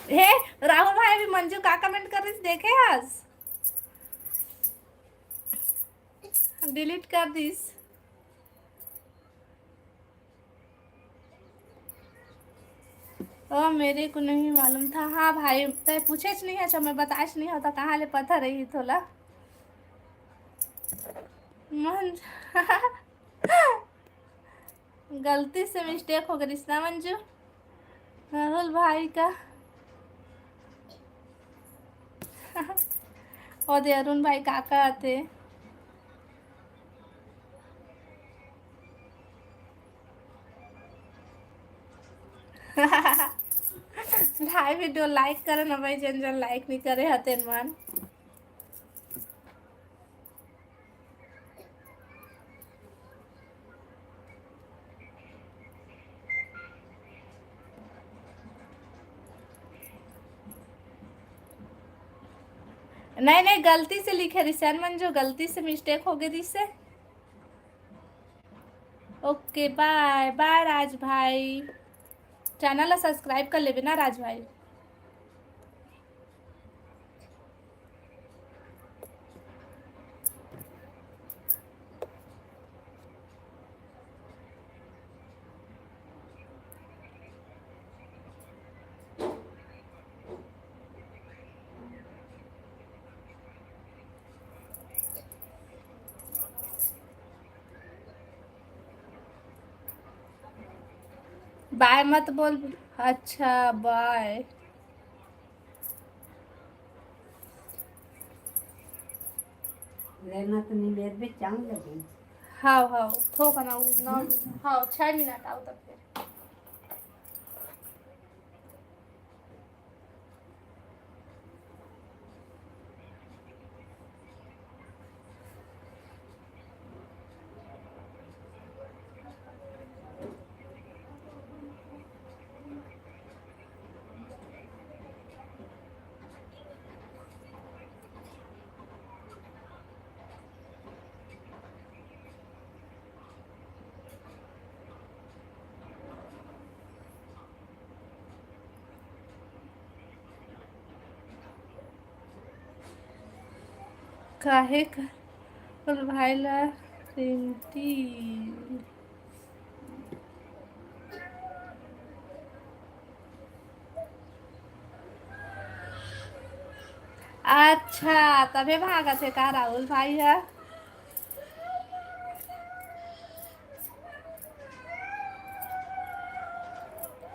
हे राहुल भाई अभी मंजू का कमेंट कर रही थी, देखे आज डिलीट कर दिस। ओ मेरे को नहीं मालूम था। हाँ भाई ते पूछे नहीं है, मैं बताश नहीं होता कहाँ ले पता रही थोड़ा मंजू गलती से मिस्टेक हो गई ना मंजू, राहुल भाई का। और दे अरुण भाई काका आते। भाई वीडियो लाइक करे ना भाई, जन जन लाइक नहीं करे हते मन। नहीं नहीं गलती से लिखे रिसेन मंजू, गलती से मिस्टेक हो गई से। ओके बाय बाय राज भाई, चैनल ला सब्सक्राइब कर लेबे ना राज भाई। बाय मत बोल। अच्छा बाय। रहना तो नहीं लेर भी चांग लगी। हाँ हाँ थोक ना ना। हाँ 6 मिनट आओ तब फिर। काहे का राहुल भाई ला रिंटी। अच्छा तबे भागा थे का राहुल भाई है।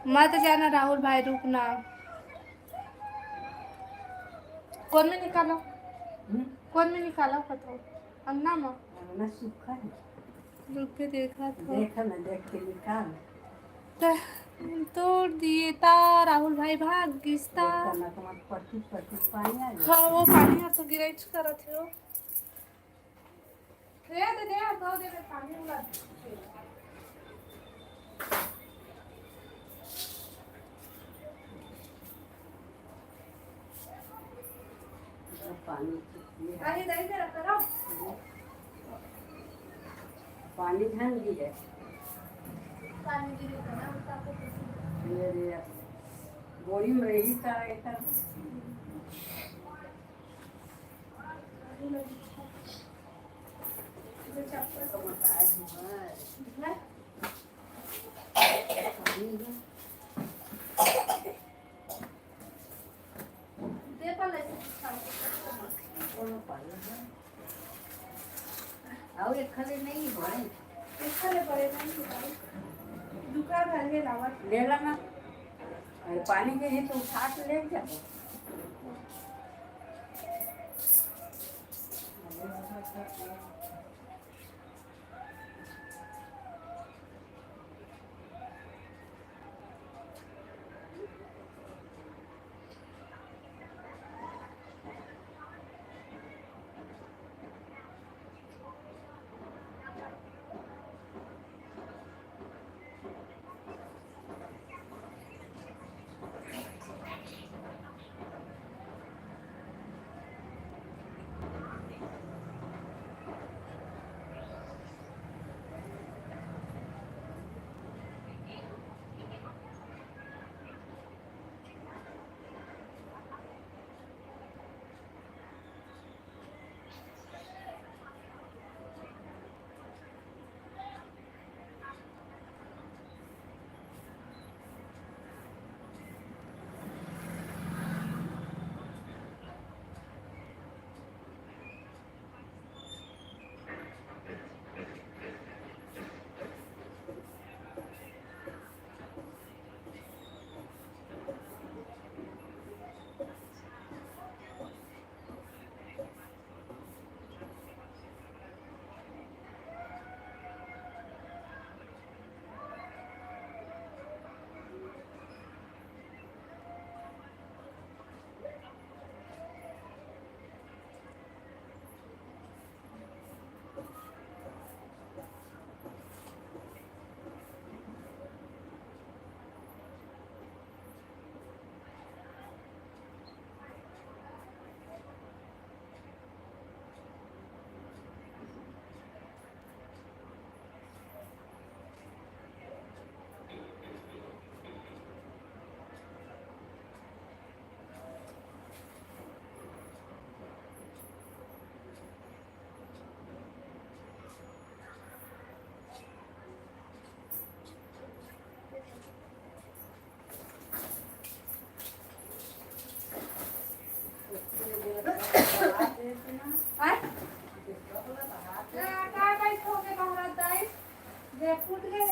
मत जाना राहुल भाई, रुकना। कौन में निकालो, कौन में निकाला बताओ। अन्ना में ना सूखा है। रुक के देखा था। देखा ना, देख के निकाल। तोड़ दिए ता राहुल भाई भाग गिस्ता। देखा ना तुम्हारे पट्टी पट्टी पानी आ गया। हाँ वो पानी हाथ तो गिराइच कर थे वो। दे दो दे पानी उला। पानी अरे दही दे रखा रहो। पानी ढंग गिरे। पानी गिरे था ना ताको मेरे बोरी में रही था ऐसा। चप्पल तो मत आज है। दे पा ले। और एक खले नहीं है। इसका ले पड़े नहीं भाई। दुकान भर के लावा। ले लेना। अरे पानी के ही तो उठा के ले जाओ।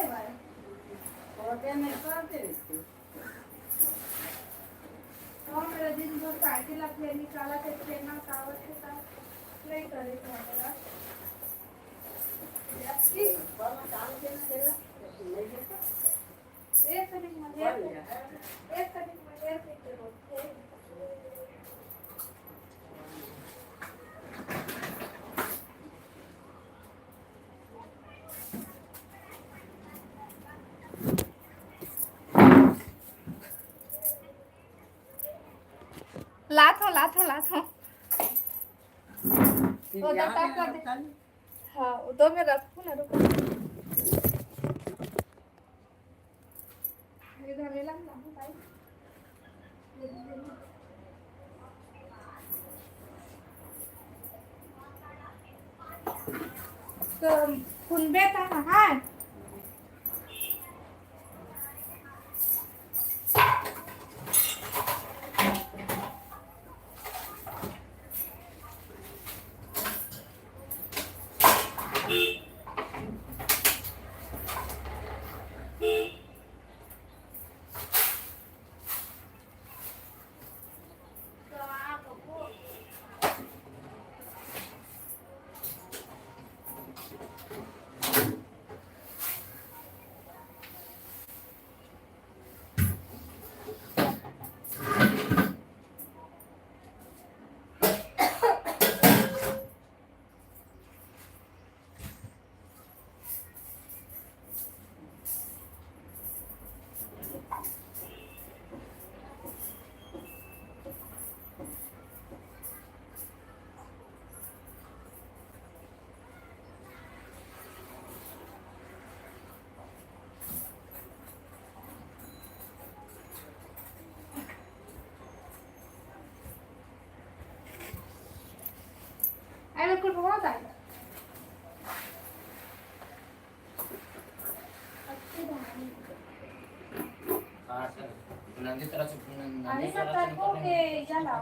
भाई और मेरा दिन भर साइकिल अपने निकाला थे खेलना कावत के साथ नहीं करे थे हमारा एक कटिंग में एक लाथो वो तो पैक कर दे हाँ वो दो में रखूँ ना रुको इधर ले ला भाई तो कुंबे का हाँ अरे कुछ बहुत आएगा नंदी तरह से अरे सब तरफों के चला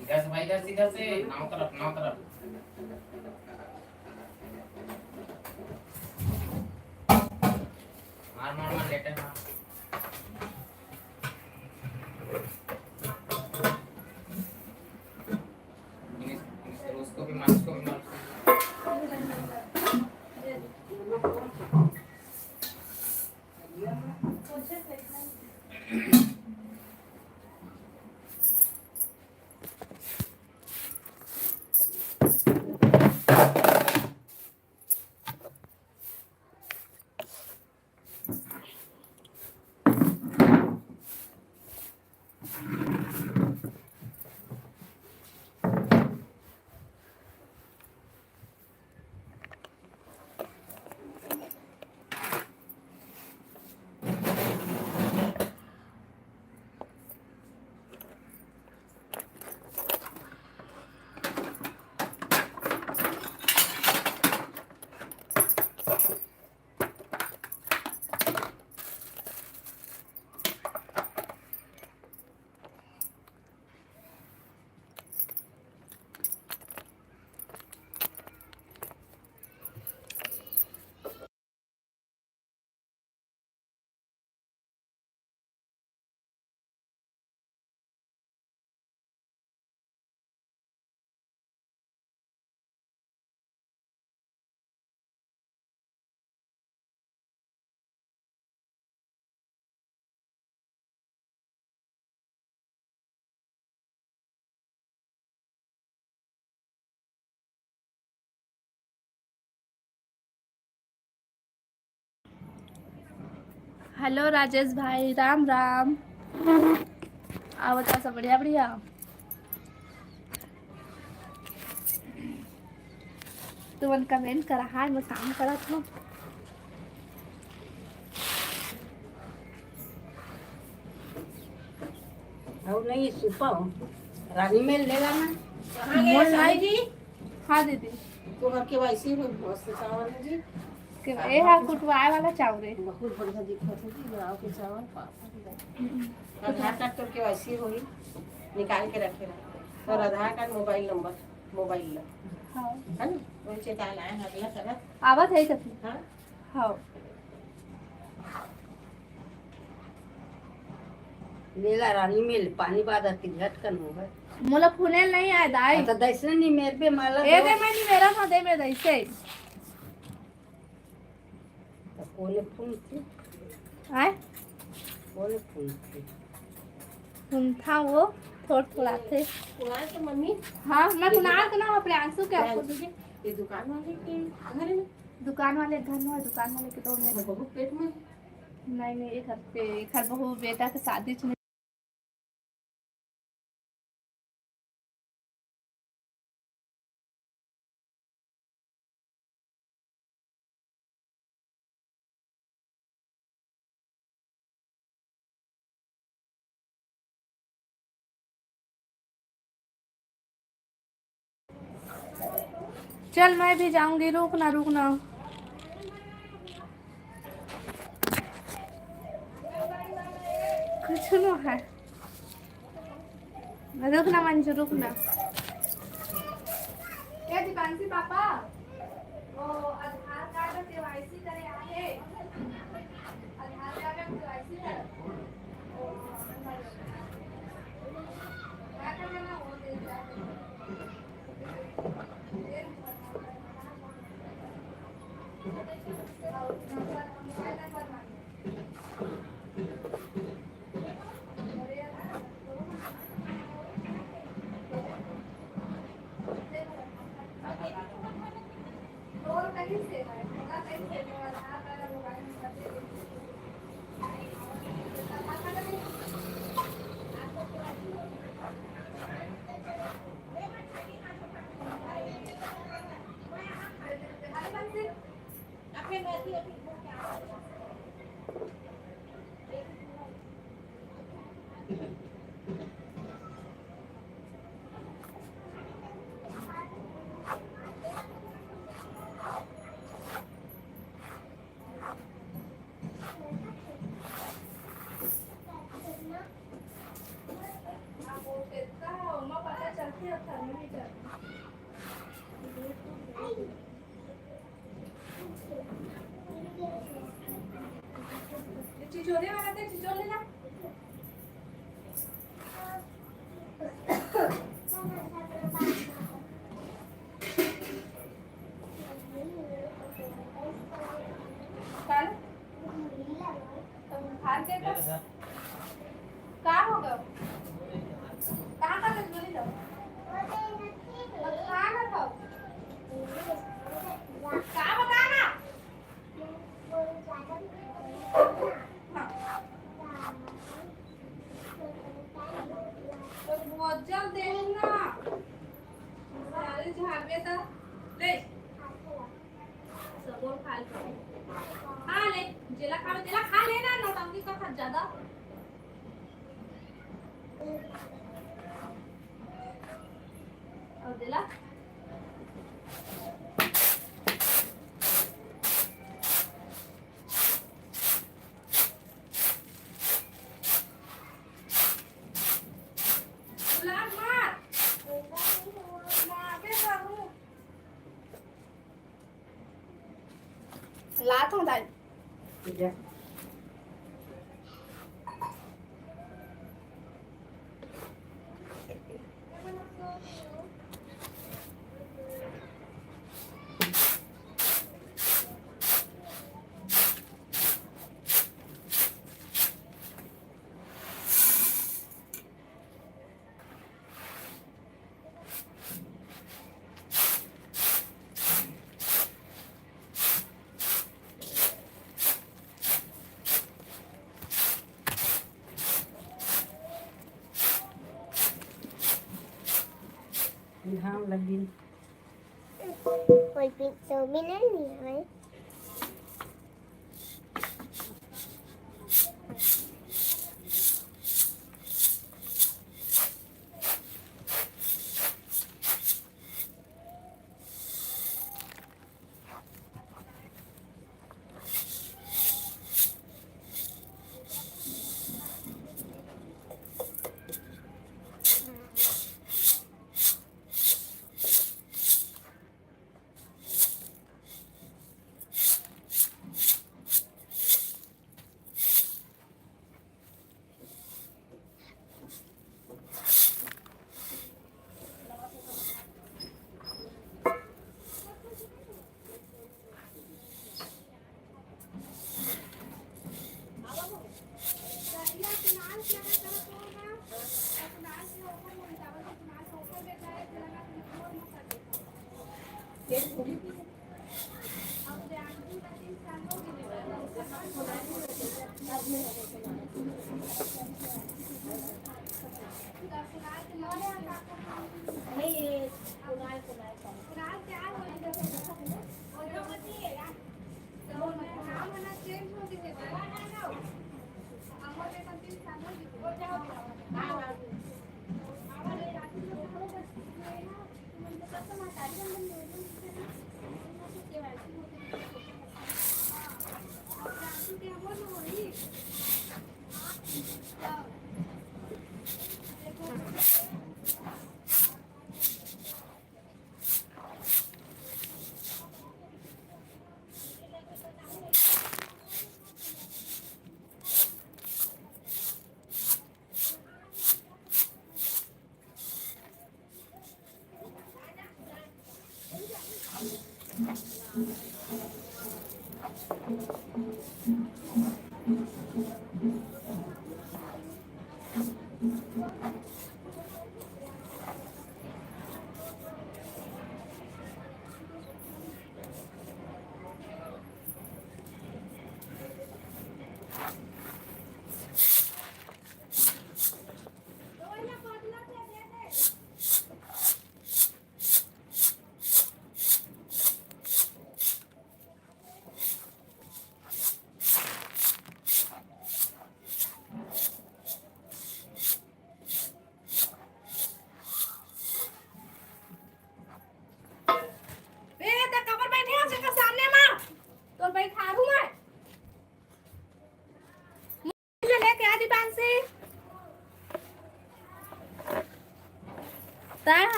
इधर से भाई इधर से नाव तरफ मार लेटर मार उसको भी मार हेलो राजेश भाई राम राम आओ बता सब बढ़िया बढ़िया तुमन कमेंट करा हाय मैं काम करा था और नहीं सुपर रानी में ले लाना मोल लाई जी हाँ दीदी तो घर के वैसे ही मस्त चावल है जी के ए हा कुटवाए वाला चावल है बहुत बढ़िया दिखत है जी गाँव के चावल पापा आधार कार्ड तो के वैसे होई निकाल के रखे और आधार कार्ड मोबाइल नंबर मोबाइल ला हाँ है ना वैसे काल आए अगला तरफ आवत है कथी हाँ हाँ मेला रानी मेल पानी बाद आती झटकन हो गए मोला फुनेल नहीं आए दाई आता दैसने नहीं मेरे पे माला ए दे मैं नहीं मेरा था दे मैं दैसे तो कोने फूल थी आए कोने फूल थी फुन था वो थोड़ा थे कुणाल के मम्मी हाँ मैं कुनाल का नाम अपने आंसू के आपको तुझे ये दुकान वाले के घर में दुकान वाले घर में और दुकान वाले के तो में बहुत पेट में नहीं एक घर बहू बेटा के शादी में चल मैं भी जाऊंगी रुकना रुकना कुछ नहीं है रुकना मंजू रुकना क्या दीपांशी पापा वो आधार कार्ड में केवाईसी करे आए आधार कार्ड में केवाईसी करे क्या करना वो दे और कहीं से है ना कहीं से आधार कार्ड मोबाइल नंबर दे चिचोरे वाला थे चिचोर लेना कल तुम खार के का होगा कहाँ का बोली जाओ कहाँ ना खाओ का बताना तो बहुत जल्द देना सारे झाड़े तो ले सब और खा ले हाँ ले जेला खा लेना नौटंकी का खा ज्यादा और जेला लात हूँ दाई घाम लगी कोई पिक्चर भी नहीं है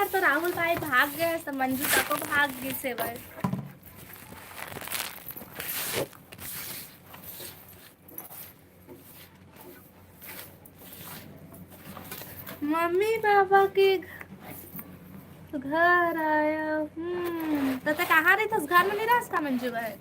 यार तो राहुल भाई भाग गए, तो मंजू का को भाग गई से भाई। मम्मी पापा के घर आया। तो कहाँ रही थी? घर में नहीं रहा था मंजू भाई।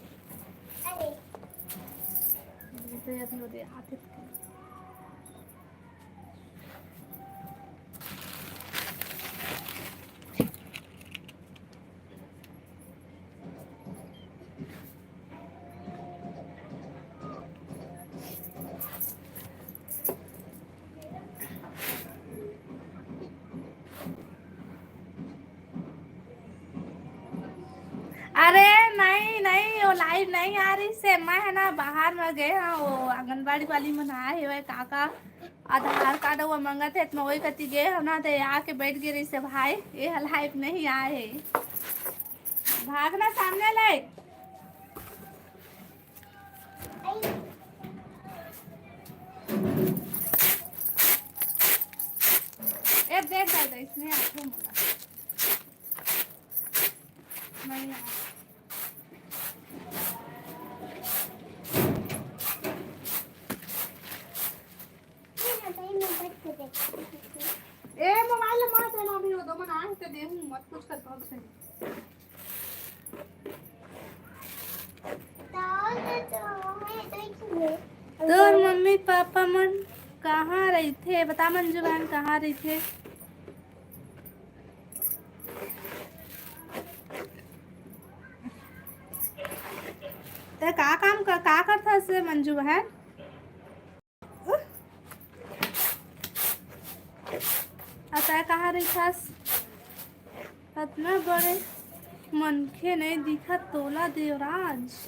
अरे नहीं नहीं, वो लाइव नहीं आ रही से। मैं है ना बाहर में गए हाँ, वो आंगनबाड़ी वाली मन आए हुए काका आधार कार्ड वो मंगा थे, तो मैं वही कती गए हम ना, तो आके बैठ गए रही से भाई। ये लाइव नहीं आए, भागना सामने ले। ए देख दादा इसमें आके मोला नहीं आ। ए मोबाइल मत है ना अभी, वो दो मन आए तो देखूं मत कुछ कर पाओ से। तो मम्मी पापा मन कहाँ रही थे बता मंजू बहन, कहाँ रही थे? तो का काम का करता से मंजू बहन? आता कहाँ रही खास? इतना बड़े मनखे नहीं दिखा तोला देवराज।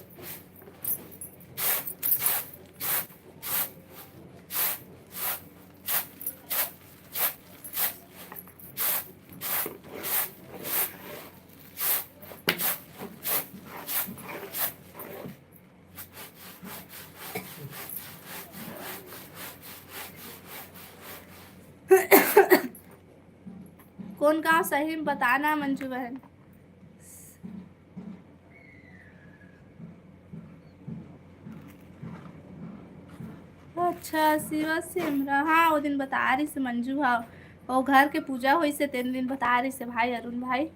कौन गाँव सही में बताना मंजू बहन। अच्छा शिवा सिमरा, हाँ वो दिन बता रही से मंजू। हाँ वो घर के पूजा हुई से 3 दिन बता रही से भाई अरुण भाई।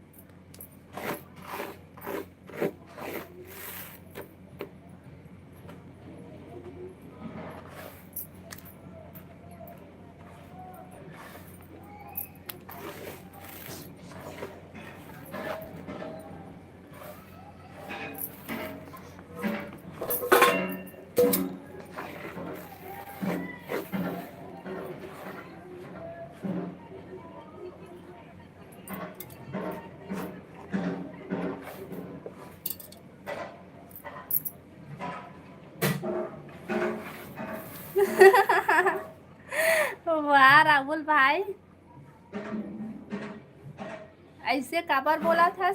वाह राहुल भाई, ऐसे काबर बोला था।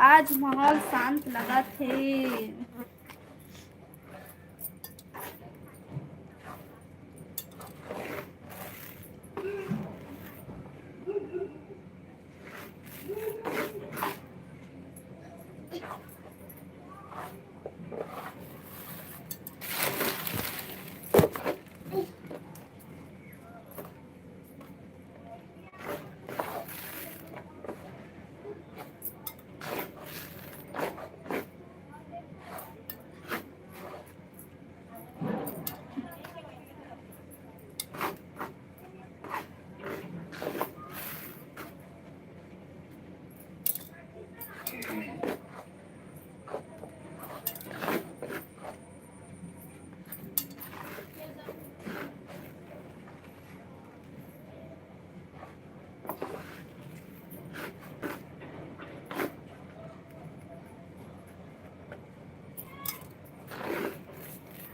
आज माहौल शांत लगा थे।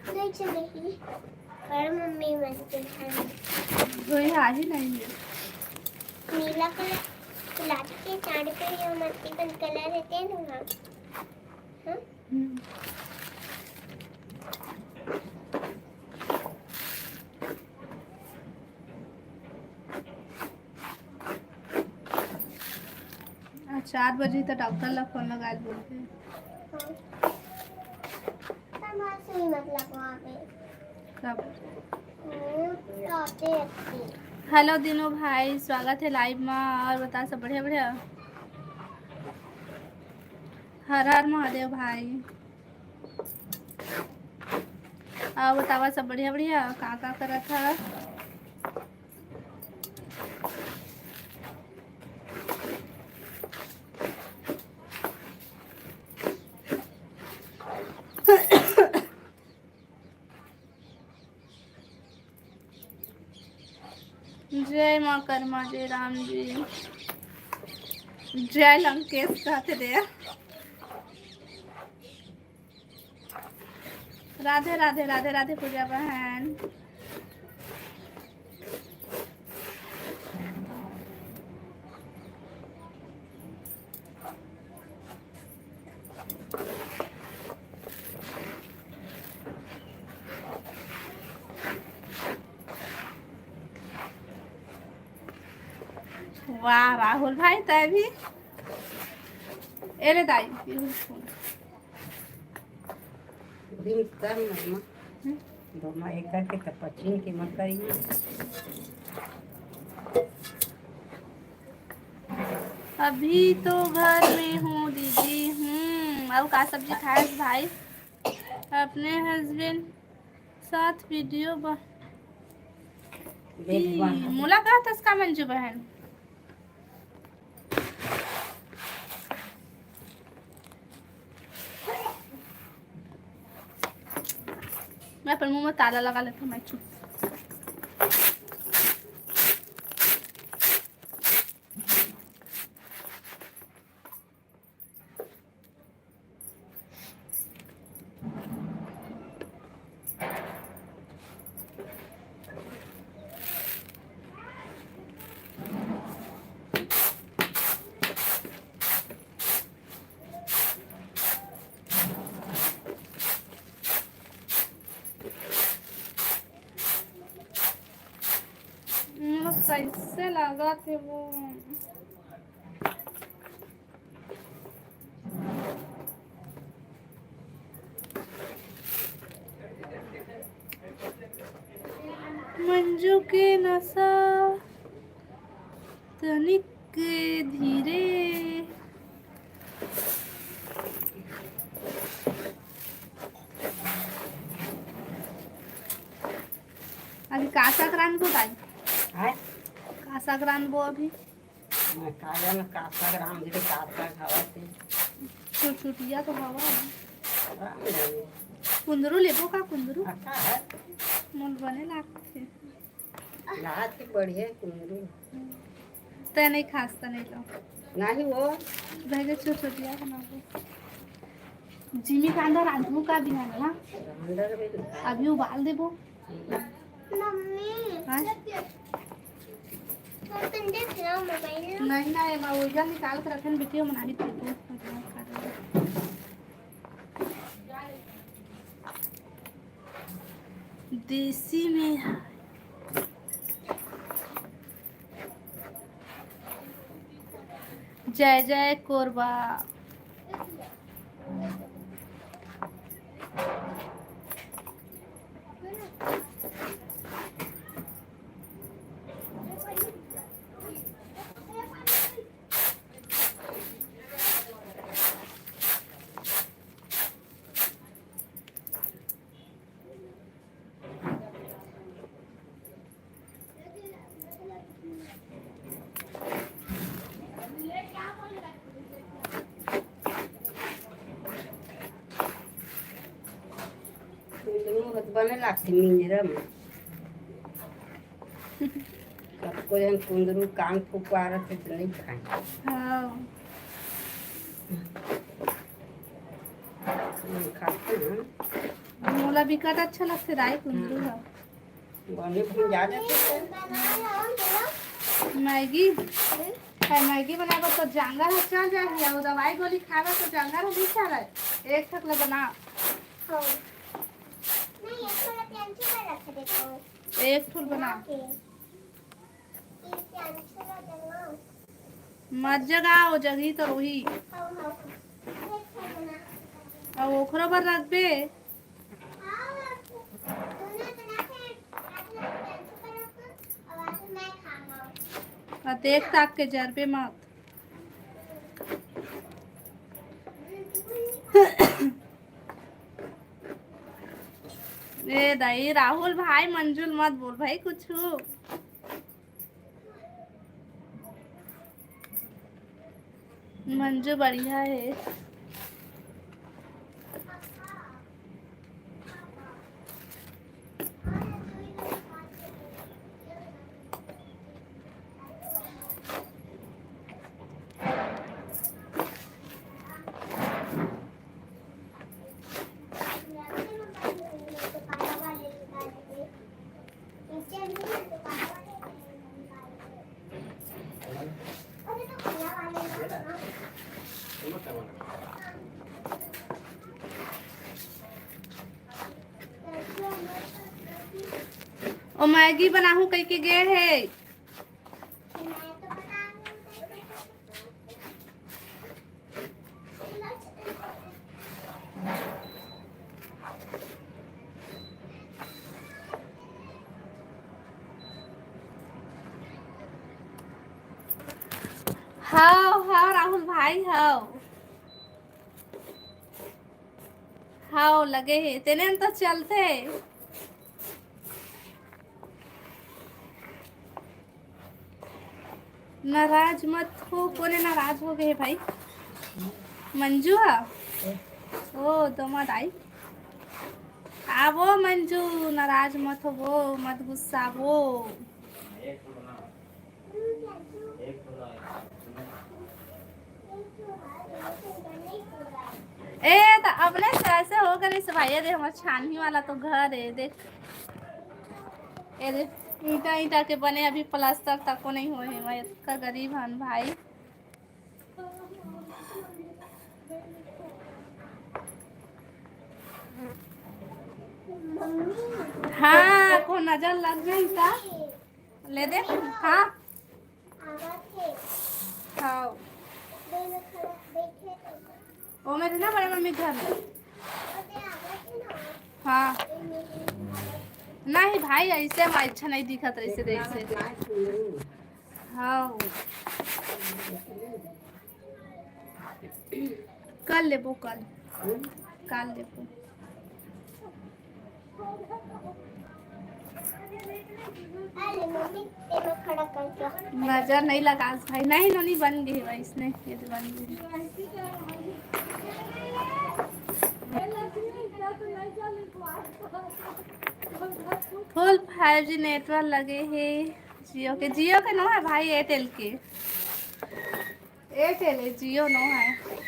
नहीं चलेगी पर मम्मी बनते हैं कोई आ ही नहीं है। नीला कलर गुलाबी के साड़ी पे ये मल्टीपल कलर रहते हैं ना। हाँ आज 4 बजे तो डॉक्टर लोग फोन लगा बोलते हैं। सही मतलब वहाँ पे कब? आते रहते हैं। हेलो दिनों भाई, स्वागत है लाइव में। और बता सब बढ़िया बढ़िया। हर हर महादेव भाई। और बतावा सब बढ़िया बढ़िया, का करा था। जय माँ कर्मा, जय राम जी, जय लंकेश कहते रे। राधे राधे राधे राधे पूजा बहन। वाह राहुल भाई, तय भी एले दाई दिन कर मम्मा दोमा एक करके तब पचीन के मत करिए। अभी तो घर में हूँ दीदी। अब का सब्जी खाए भाई? अपने हस्बैंड साथ वीडियो मुलाकात इसका मंजू बहन। मैं पर मुंह में ताला लगा लेता हूँ, मैं चुप। कैसे लगा थे वो? मंजू के नशा तनिक धीरे। अभी का संक्रांत को भाई है कासा ग्राम बो अभी मैं काजा में कासा ग्राम दे कासा खावा थे छुटिया तो हवा है। राम जाने कुंदरू लेबो का कुंदरू अच्छा है मन बने लागते लात की बढ़िया कुंदरू ते नहीं खास्ता नहीं लो नहीं वो रह छुटिया बनाबो जिमी का अंदर आलू का भी है ना अंदर भी अभी उबाल देबो मम्मी हाँ? तो तुम देख लो मोबाइल नहीं ना ये मऊजा निकाल कर रखन बेटी हम नहीं देबो देसी में है। जय जय कोरबा बने लागते मिंजरम सबको जन कुंदरू कान फुकवारा से तो नहीं खाए हाँ खाते हैं मोला बिकट अच्छा लगते राई कुंदरू है बने भून जा जाते मैगी है मैगी बनाबो तो जांगर है चल जाए और दवाई गोली खावे तो जांगर नहीं चले एक तक ले बना हो नहीं एक थोड़ा टेंशन में रख देता हूँ एक फूल बना मत जगाओ जगी तो वही और ओखरो पर रख बे और देख ताक के जरबे मत ए दाई राहुल भाई मंजुल मत बोल भाई कुछ मंजू बढ़िया है और मैगी बनाहू कई के गे है हाँ हाँ राहुल भाई हाँ हाँ लगे है तेने तो चलते नाराज मत हो कोने नाराज हो गए भाई मंजू है ओ तो मत आई आवो मंजू नाराज मत हो वो मत गुस्सा वो ए तो अपने से ऐसे हो गए इस भाई दे हमार छानही वाला तो घर है देख ए देख ईटा ईटा के बने अभी प्लास्टर तक को नहीं हुए हैं मैं इतना गरीब हन भाई हाँ को नजर लग गई था ले दे हाँ हाँ वो मेरे ना बड़े मम्मी घर में हाँ नहीं भाई ऐसे में अच्छा नहीं दिखत ऐसे देख से हाँ कल लेबो कल लेबो अरे मम्मी ते मैं खड़ा करके नजर नहीं लगा भाई। नहीं नोनी बन गई है इसने, ये तो बन गई। फुल 5G नेटवर्क लगे है जियो के। जियो के नो है भाई, एयरटेल के। एयरटेल है, जियो नो है।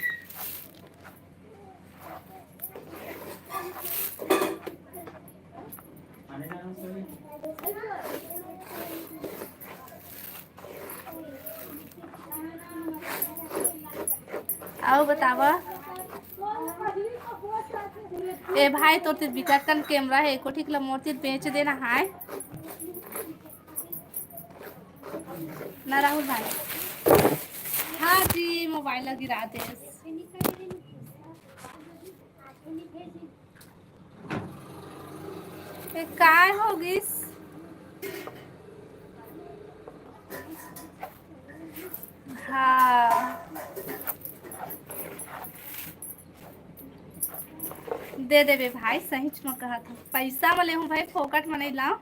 आओ बतावा। ए भाई तो तेरे बिकटकन कैमरा है को ठीक मोती बेच देना है ना राहुल भाई। हाँ जी मोबाइल गिरा दे। काय होगी हाँ दे देवे भाई। सही में कहा था, पैसा वाले हूँ भाई, फोकट में नहीं लाओ।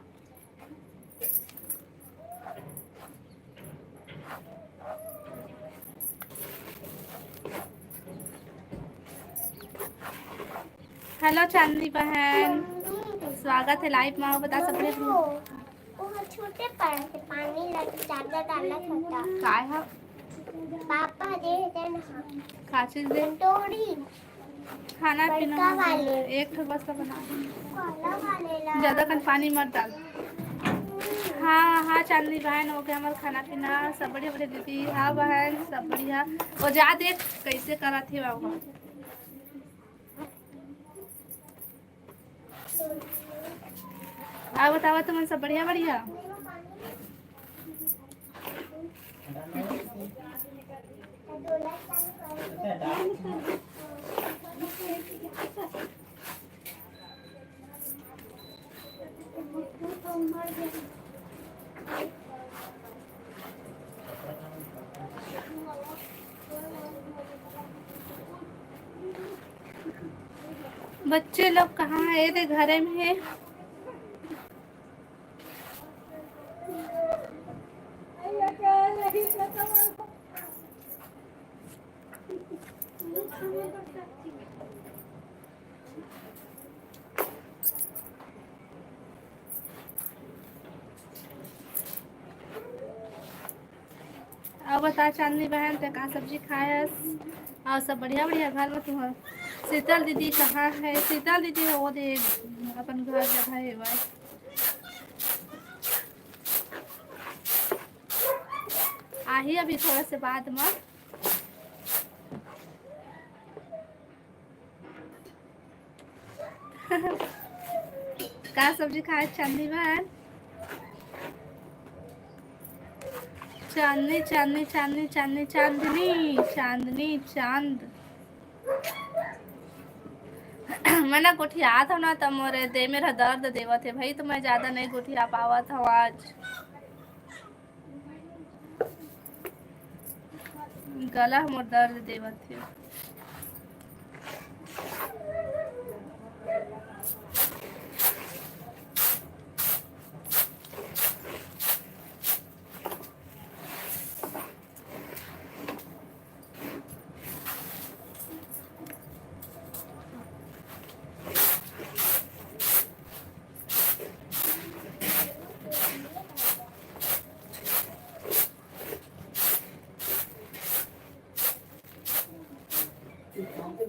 हेलो चांदनी बहन, स्वागत है लाइव में। बता सकते वो छोटे पर से पानी लग ज्यादा डाला था काय है पापा दे देना का चीज दे। तोड़ी खाना बड़का पीना वाले। एक ठो बस तो बना। काला वाले ला ज्यादा कन पानी मत डाल। हाँ हाँ चांदनी बहन, हो गया हमारा खाना पीना सब बढ़िया बढ़िया दीदी। हाँ बहन सब बढ़िया। वो जा देख कैसे करा थे बाबू। आ बतावा तुम सब बढ़िया बढ़िया। बच्चे लोग कहाँ है? ये घरे में है। अब बता चांदनी बहन ते का सब्जी खायस? और सब बढ़िया बढ़िया घर में तुम्हार। शीतल दीदी कहाँ है? शीतल दीदी है वो दे अपन घर जगह है भाई। आही अभी थोड़ा से बाद में। का सब्जी खाए चांदनी बहन? चांदनी चांदनी चांदनी चांदनी चांदनी चांदनी चांद। मैंने गुठिया था ना तो मोरे दे मेरा दर्द देवा थे भाई, तो मैं ज्यादा नहीं गुठिया पावा था आज। गला मोर दर्द देवा थे।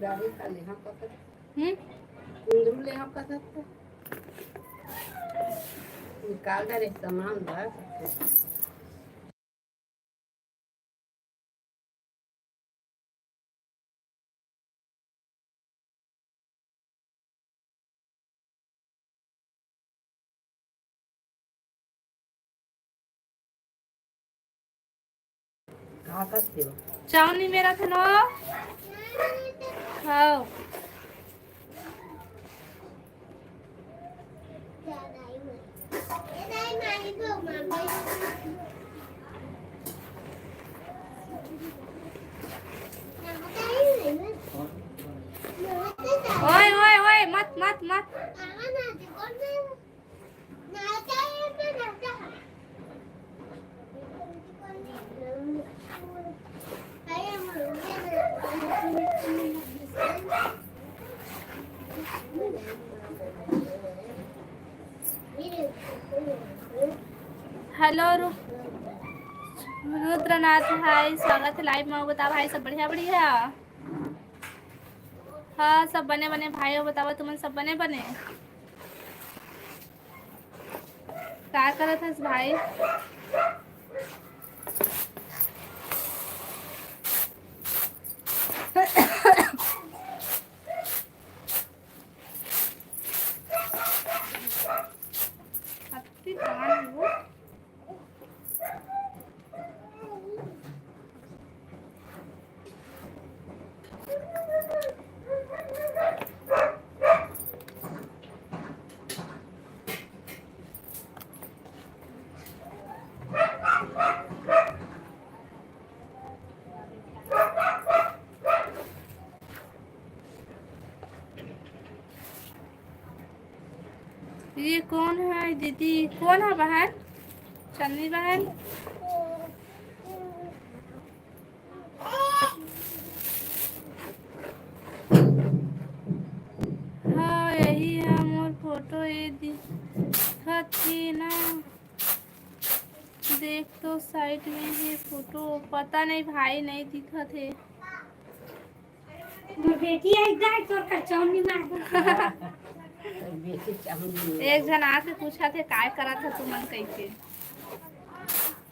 गाड़ी का ले हम पता हम्म कुंदम ले हम पता निकाल दे सामान बा। कहाँ करते हो? चावनी मेरा था ना। खाओ ओए ओए ओए मत मत मत। हेलो रुद्रनाथ भाई, स्वागत है लाइव में। बताओ भाई सब बढ़िया बढ़िया। हाँ सब बने बने भाई, बताओ तुम सब बने बने क्या करत हस भाई? अति कहाँ है वो? ये कौन है दीदी? कौन है बहन? चन्नी बहन? हाँ यही है मोर फोटो, ये दिखत थी ना। देख तो साइड में है फोटो, पता नहीं भाई नहीं दिखत है। बेटी एकदम तोर कचौनी मार बेटी चाहूंगी एक जन आके पूछा थे काय करा था तुमन कैसे।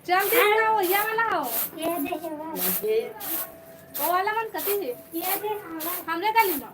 चल देख ना, हो या वाला हो, ये देख वो वाला मन कती है ये देख हमरे गली में।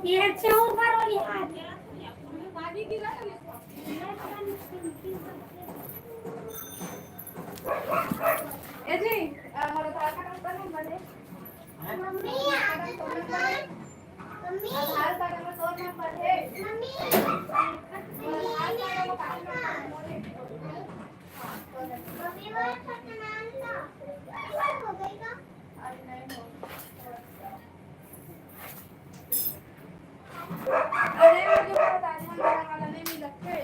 ये चाऊ करो यार ए जी हमारा आधार कार्ड नंबर है। मम्मी आधा तो कर मम्मी आधार कार्ड नंबर तो नंबर है। मम्मी मम्मी वो सत्यनारायण का हो गई का अरे मुझे पता नहीं वाला नहीं मिला थे।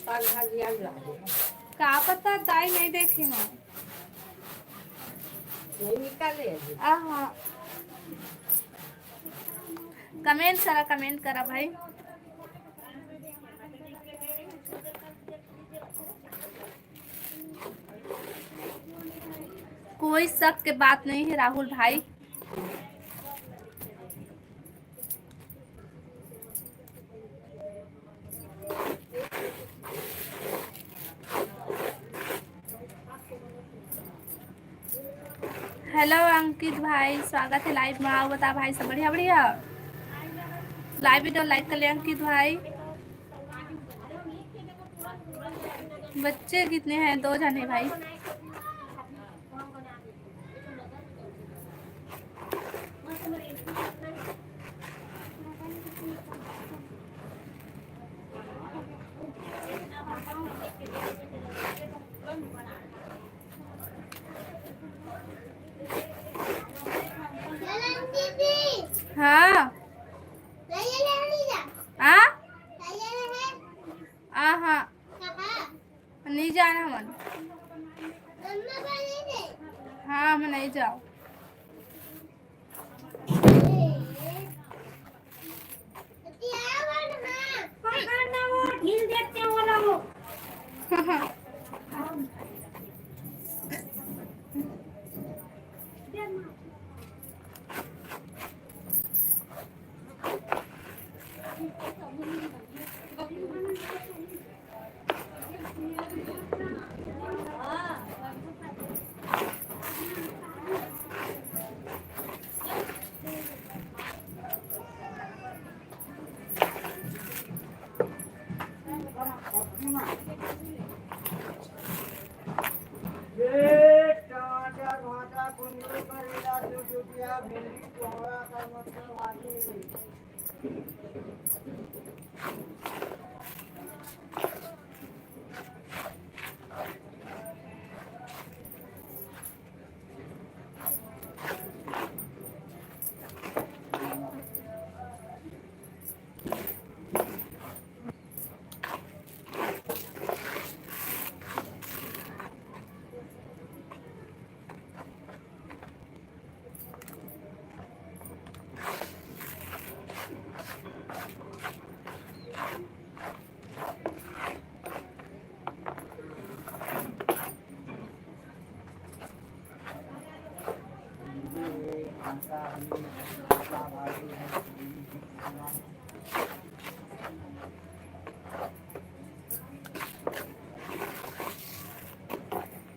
पंखा लिया लागे का पता ताई नहीं देखी मैं। नहीं निकाले अभी। हाँ कमेंट करा भाई। कोई शक के बात नहीं है राहुल भाई। हेलो अंकित भाई, स्वागत है लाइव में। आओ बता भाई सब बढ़िया बढ़िया। लाइव वीडियो लाइक कर ले अंकित भाई। बच्चे कितने हैं? 2 जने भाई। हाँ हाँ नहीं जाना मन। हाँ मैं नहीं जाऊँ।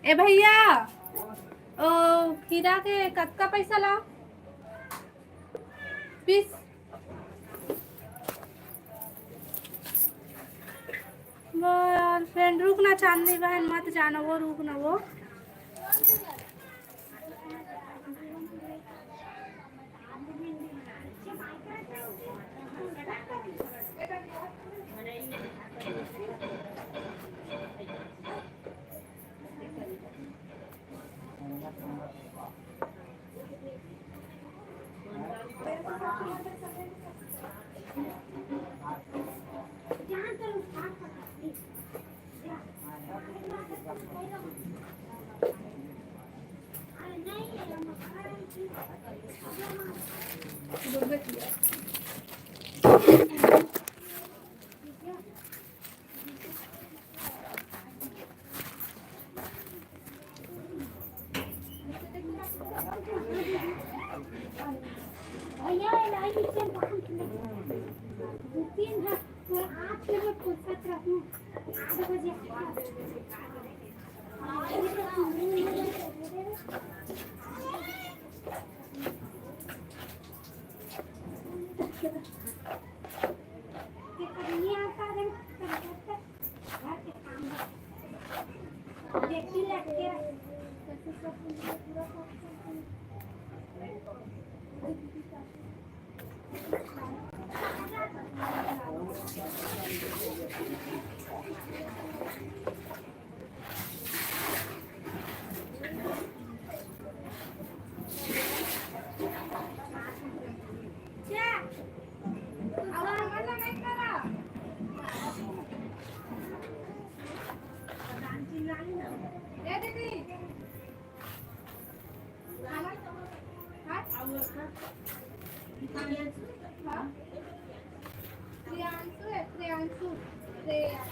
ए भैया ओ खीरा के कत्का पैसा ला 20। वो यार फ्रेंड रुकना, चांदनी बहन मत जाना, वो रुकना वो। प्रियांशु है प्रियांशु श्रेया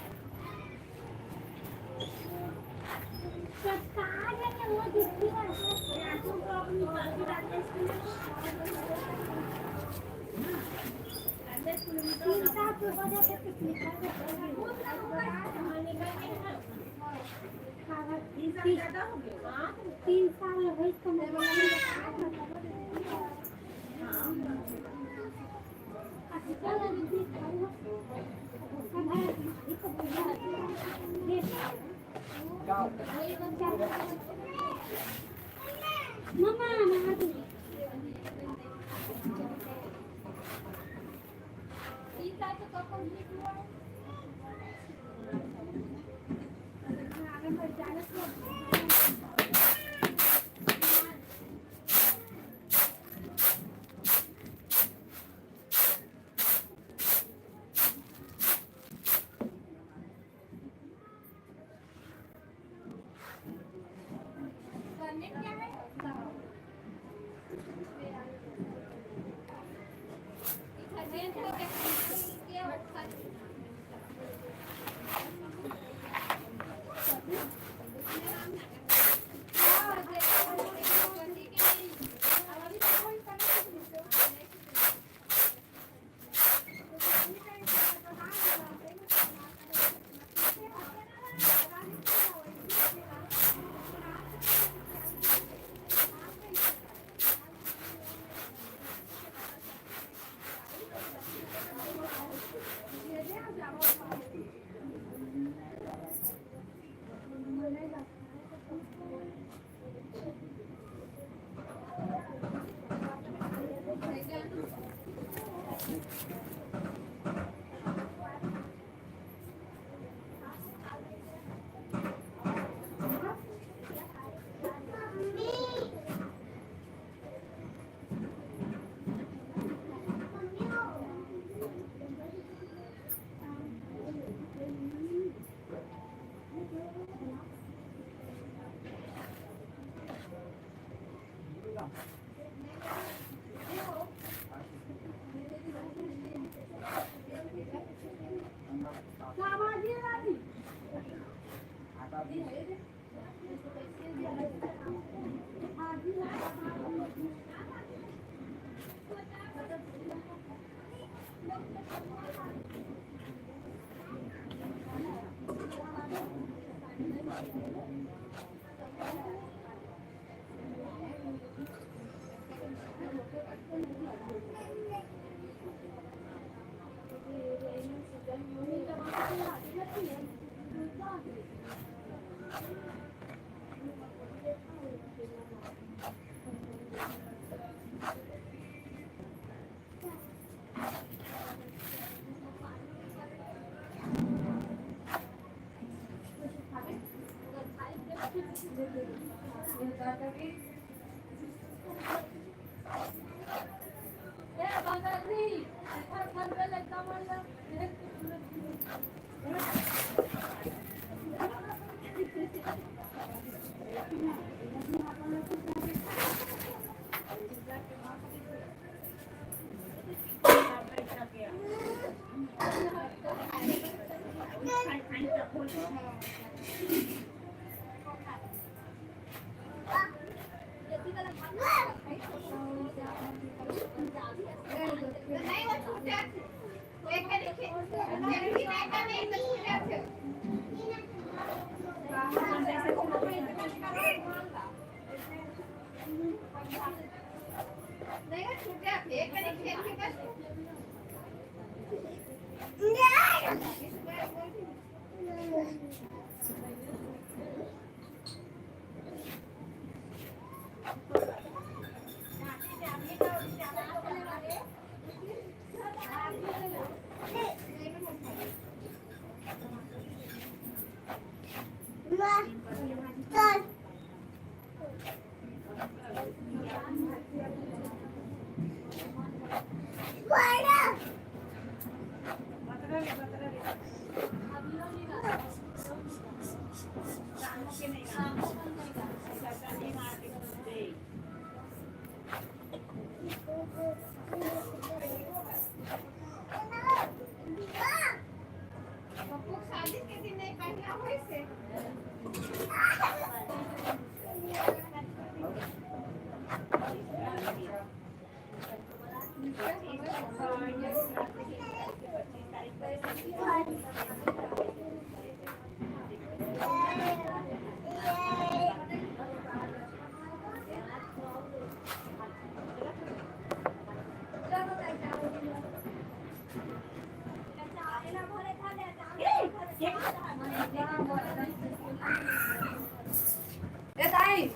तीन साल हो ए ताई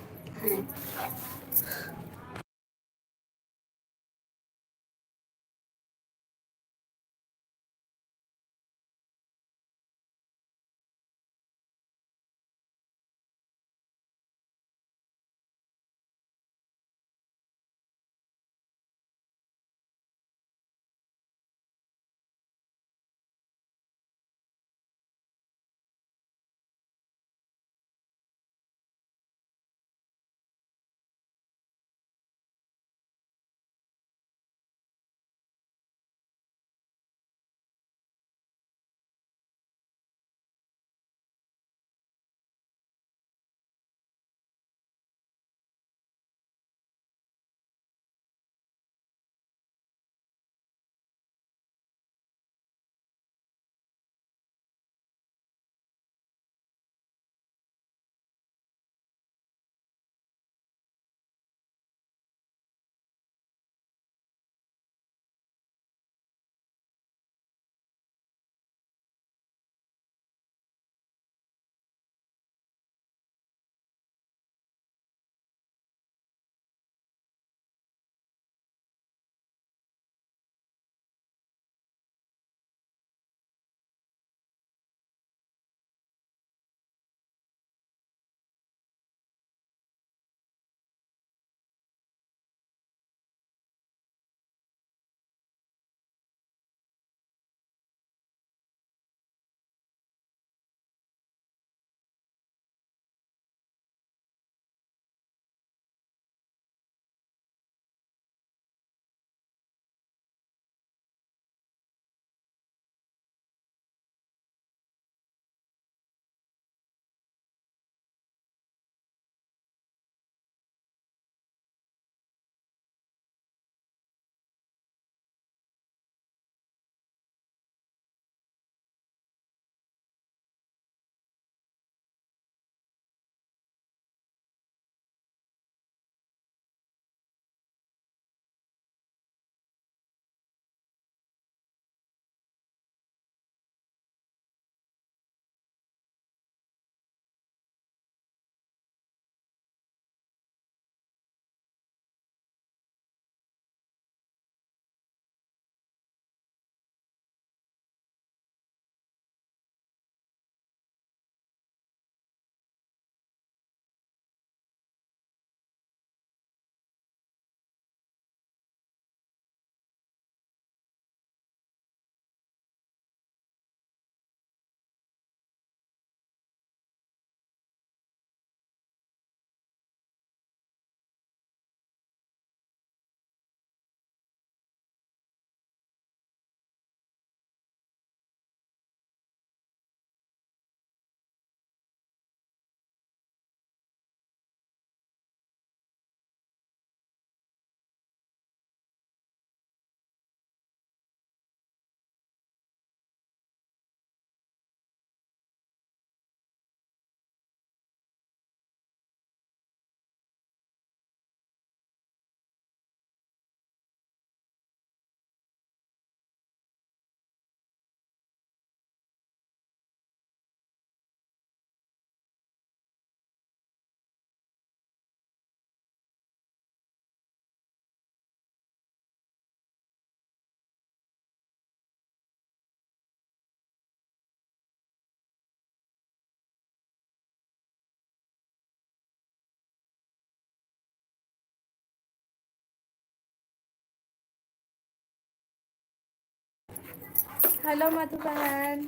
हेलो मधु बहन,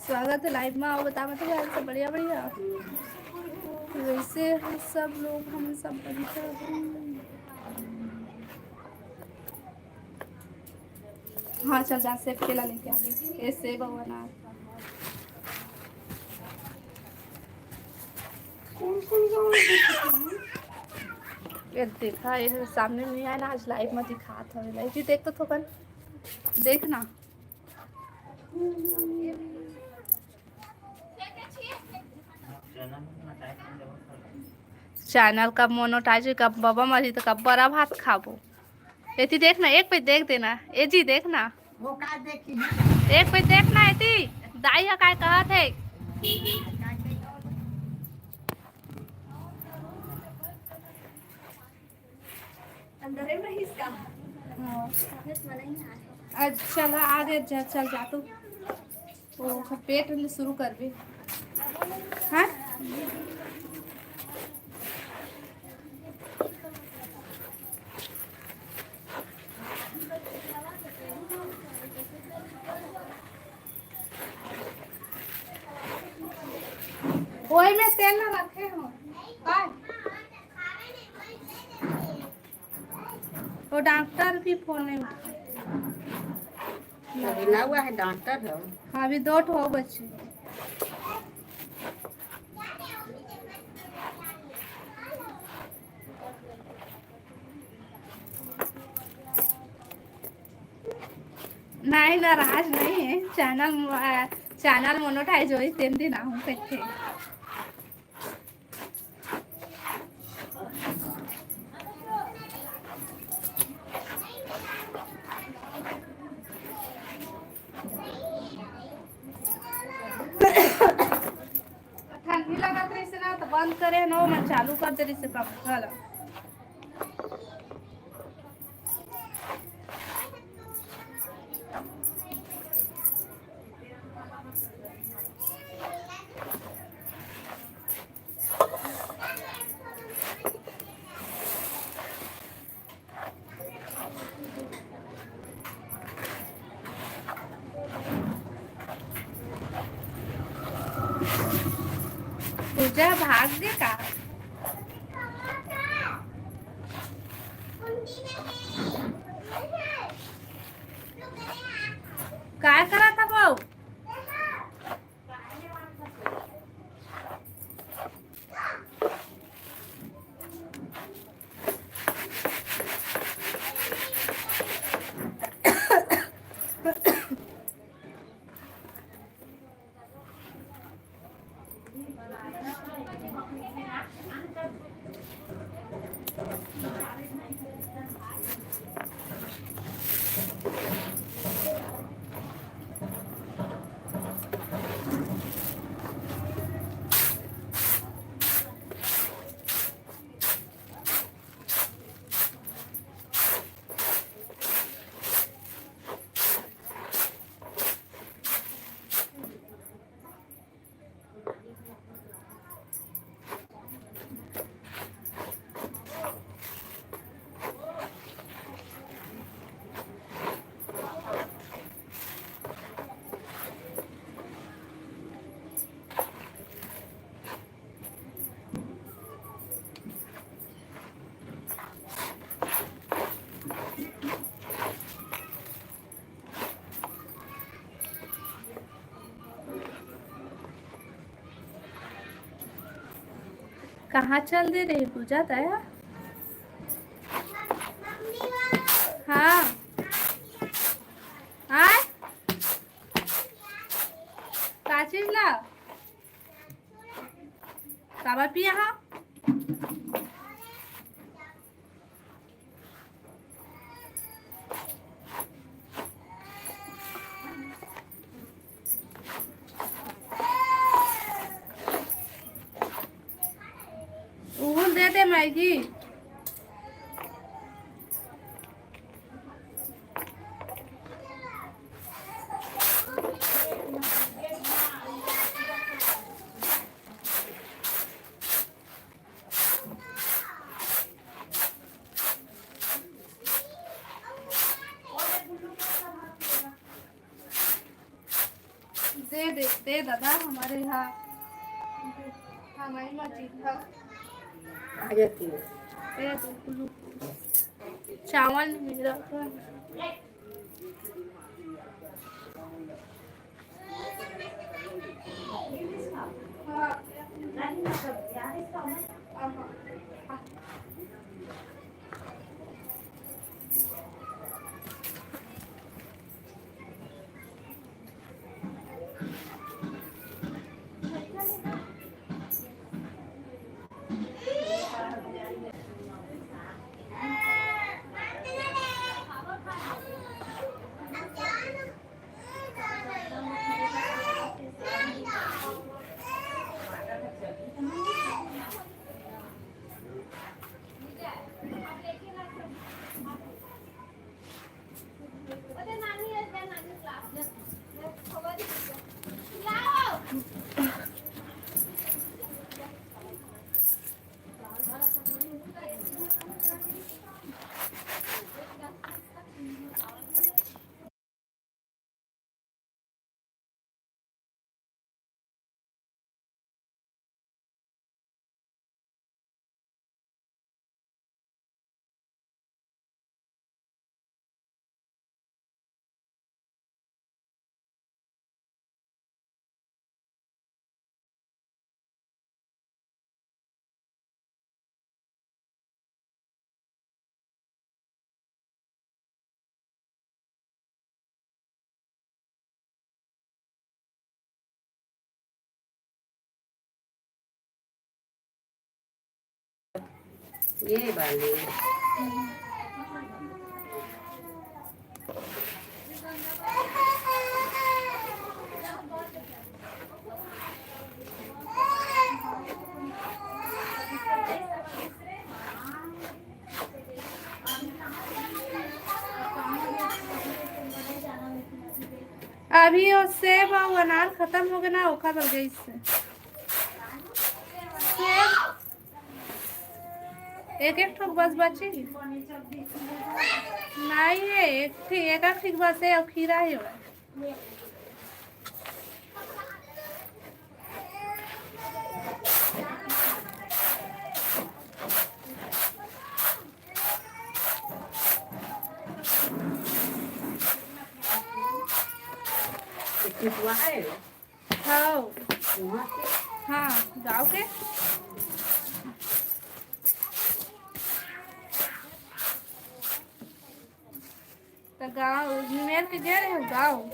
स्वागत है लाइव में। आओ बता मधु बहन, सब बढ़िया बढ़िया। वैसे हम सब बढ़िया हैं। हाँ चल जा, सेब केला लेके आ गई। ये सेब हुआ ना, ये देखा ये सामने नहीं आया ना आज लाइव में दिखा था लाइव जी देख तो थोकन देखना चैनल कब मोनोटाइज कब बाबा मरी तो कब बड़ा भात खाबो एती देखना एक पे देख देना ए जी देखना वो का देखी एक पे देखना एती दाई है काय कहत है अंदर में हिसका अच्छा ला आगे चल जा तू ओ पेट शुरू कर भी हाँ वही में तेल ना रखे हो काय वो डॉक्टर भी फोन नहीं अभी ना हुआ है डॉक्टर है हाँ अभी 2 ठो बच्चे नहीं नाराज नहीं है चैनल मोनेटाइज होई तेम दिन आऊं कहते ठंडी लगत रही से ना तो बंद करे ना मन चालू कर दे रही से पंखा ला पूजा भाग दे का काय करा था भाऊ कहाँ चल दे रही पूजा दया हाँ हाँ का चीज ला काबा पिया हाँ दे दे मैगी दे दादा हमारे यहाँ हमारी मस्जिद है आ जाती है चावल मेरा ये वाली अभी वो सेब और अनार खत्म हो गया ना, वो खा गई इससे। सेब एक एक ठोक बस बची नहीं है, एक ठीक बस है और खीरा है। हुआ है हाँ वहाँ से हाँ गाँव के तो गाँव मेर के गए रहे गाँव।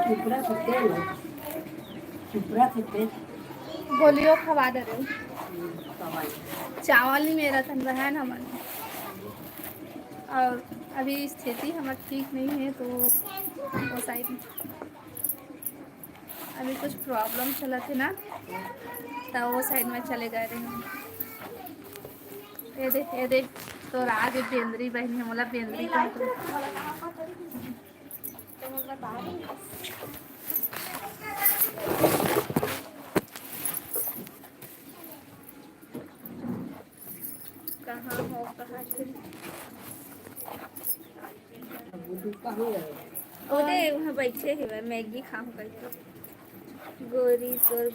चुपड़ा से तेल चुपड़ा से तेल गोलियों खवा दे रहे हो। दवाई चावल नहीं मेरा तन बहन हमारे। और अभी स्थिति हमारी ठीक नहीं है तो वो साइड में अभी कुछ प्रॉब्लम चला थे ना, तो वो साइड में चले गए रहे हम। ये देख तो राज बेंद्री बहनी है, मोला बेंद्री का कहाँ हो कहाँ थे बुद्धू कहाँ गए ओदे वहाँ बैठे है मैगी खाऊं कहीं तो गोरी तोर।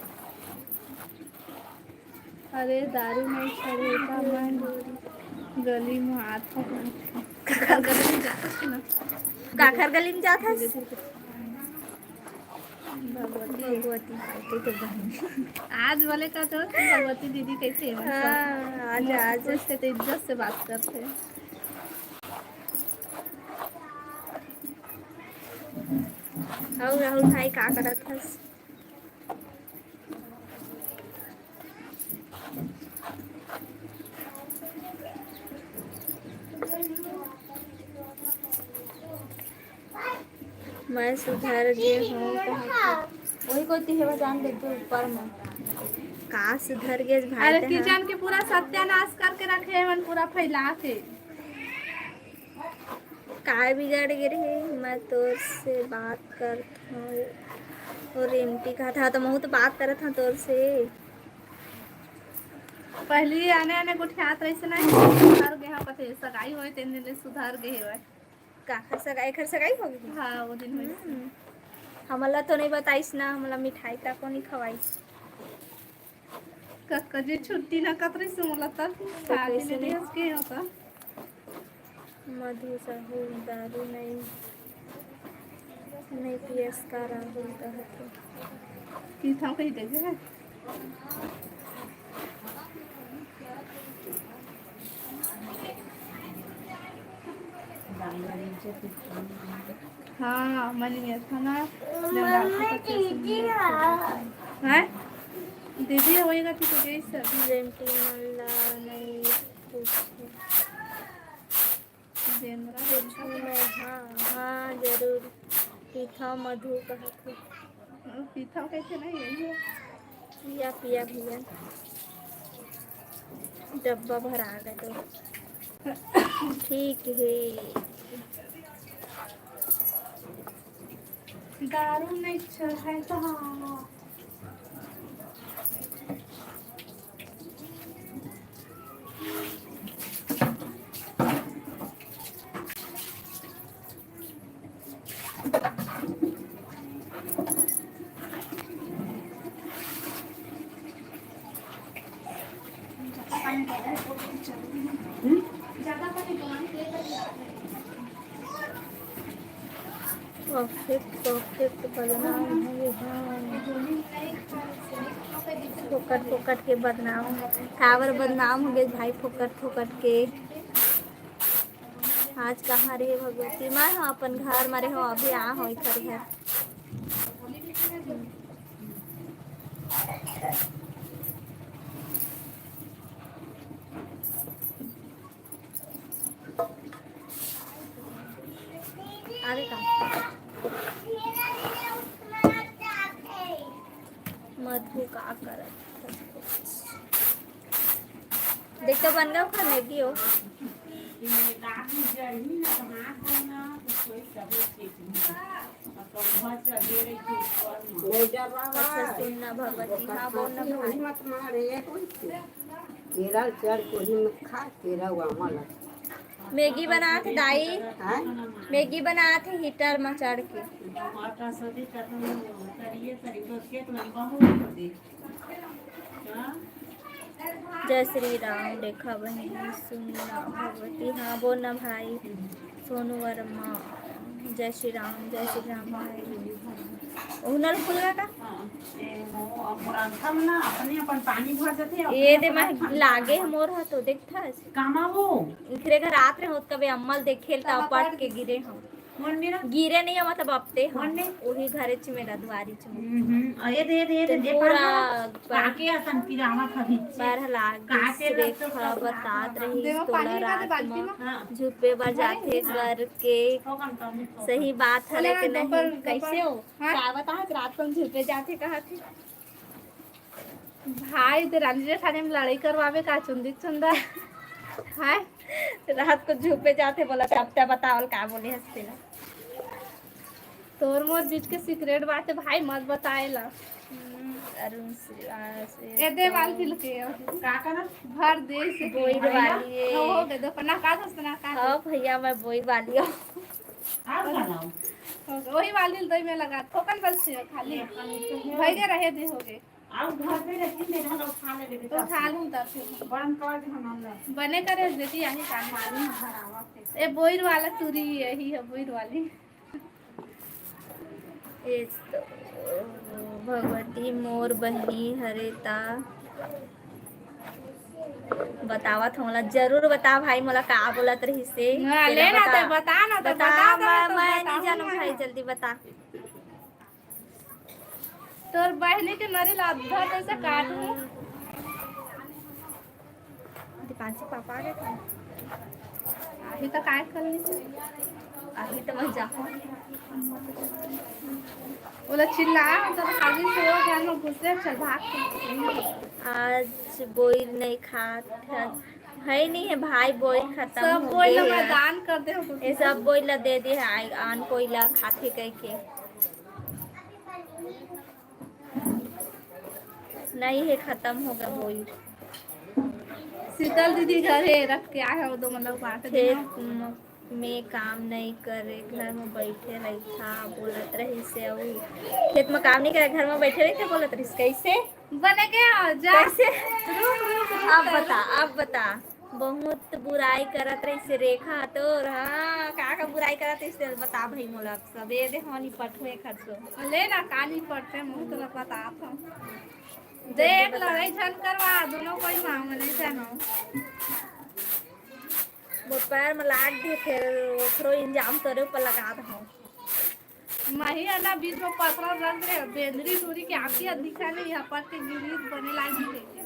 अरे दारू नहीं छड़े का मन गली में आता काखर गली में जाता ना, काखर गली में जाता भगवती तो बहन आज वाले का तो भगवती दीदी कैसे है। आज से तो इज्जत से बात करते हैं। और राहुल भाई का करत हस? मैं सुधर गई हूँ वही कोती है जान दे तू ऊपर में का सुधर गए भाई। अरे किचन के पूरा सत्यानाश करके रखे हैं मन पूरा फैला के काय बिगड़ गए रे। मैं तोर से बात करता हूँ और एमटी कहा था तो मैं तो बात करत था तोर से पहले आने आने गुठियात रही से नहीं सुधर गए हम कथे सगाई होए 3 दिन ले सुधर गए होए का खर सगाई हो गई। हाँ वो दिन में हमला तो नहीं बताइस ना, हमला मिठाई तक को नहीं खवाइस कक्का जी छुट्टी ना कतरी से मोला तब कैसे नहीं के होता। मधु साहू दारू नहीं पियस का राहुल कहते कि था कहीं देखे है। हाँ मन में था ना है दीदी होएगा थी तो कैसे रेंटी मल्ला नहीं पूछे हाँ हाँ जरूर पीठा मधु कहते पीठा कैसे नहीं है पिया पिया भैया डब्बा भरा गए तो ठीक है। दारू नहीं चढ़ाए तो हाँ परफेक्ट बदनाम है फोकट फोकट के बदनाम टावर बदनाम हो गए भाई फोकट फोकट के। आज कहाँ रहे भगवती मैं हाँ अपन घर मारे हो अभी आ हो इधर घर आगे का मधु का करत देख तो बन गया खा मैगी हो अच्छा सुनना भगवती हाँ बोलना भाई मत मारे केरा चढ़ कोही में खा केरा हुआ मला मैगी बना थे दाई मैगी बना थे हीटर में चढ़ के जय श्री राम देखा बहन सुनना भगवती हाँ बोलना भाई सोनू वर्मा जय श्री राम भाई उनर खुलगा का ये दे मैं लागे मोर हा तो देखता कामा वो इखरे घर रात रे होत कबे अम्मल देखेल ता पट के गिरे हम गिरे नहीं है मतलब अपते हम वही घरे च मेरा दुआरी च ये दे दे दे पूरा काके असन पिजामा खरीद बारह लाख रेखा बतात रही देखो तोला पानी का रात बाल्टी में में झुपे बर जाते करके सही बात है लेकिन नहीं कैसे हो क्या बता रात को हम झुपे जाते कहा थे भाई ते रानी जेठानी में लड़ाई करवावे का चुंदी चुंदा है रात को झुपे जाते बोला तब बतावल का बोले हंसते ना तोर मोर बीच के सीक्रेट बात है भाई मत बताएला अरुण ए दे वाल फिल के का करना भर दे से बोई वाली है हो गए दो पन्ना का दस ना का हाँ भैया मैं बोई वाली हूँ आप बनाओ वही वाली दही में लगा ठोकन बस से खाली भाई के रहे दे हो गए आप घर पे रखी मेरा लोग खाने दे तो खा लूं तब फिर बंद कर दे हम बने करे देती यही कान मालूम घर आवा ए बोईर वाला तुरी यही है बोईर वाली ये तो भगवती मोर बहनी हरेता बतावत होला जरूर बता भाई मोला का बोलत रही से ना ले ना तो बता ना तो बता मैं नहीं जानू भाई जल्दी बता तोर बहनी के नरी लाधा कैसे काटू दीपांशी पापा आ गए थे अभी तक काय कर ली अभी तो मैं जाऊँ बोला चिल्ला तो खाली से हो गया ना घुसे चल भाग के आज बोई नहीं खात है नहीं है भाई बोई खत्म सब हो कोई गए ना है। दान कर दे हो ये सब बोई ला दे दे है आन कोई ला खाते कह के नहीं है खत्म हो गया बोई शीतल दीदी घर है रख के आए हो दो मतलब बांट दे खेत में काम नहीं करे घर में बैठे रही था बोलत रही से अउ खेत में काम नहीं करे घर में बैठे रही थे बोलत रही कैसे बने के जा कैसे रुक अब बता बहुत बुराई करत रही से रेखा तो हाँ का बुराई करत रही से बता भाई मोला सब ये दे हनी पठुए खर्चो ले ना काली पड़ते मुंह तो बता था देख लड़ाई झन करवा दोनों कोई मांग नहीं जानो वो पैर में लाग दे फिर ओकरो इंजाम तोरे ऊपर लगा दो माही ना बीच में पथरा रख दे बेंदरी दूरी के आपकी दिखा नहीं यहाँ पर के गिरी बने लागी देखे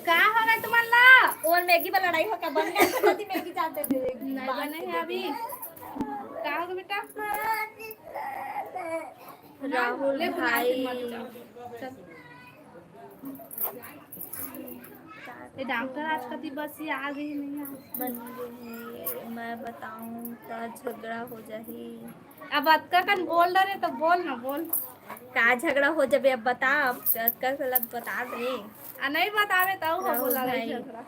का हो गया तुम्हारा और मैगी पर लड़ाई हो क्या बन गया तो जल्दी मैगी चाहते थे नहीं बने है अभी का हो गया बेटा राहुल ले भाई चल ये डॉक्टर आज कति बस ये आ गई नहीं बन गए मैं बताऊं तो झगड़ा हो जाही अब अतका कन बोल रहे तो बोल ना बोल का झगड़ा हो जाबे अब बता अब का लग बता दे आ नहीं बतावे तो हो राहुल बोला भाई। झगड़ा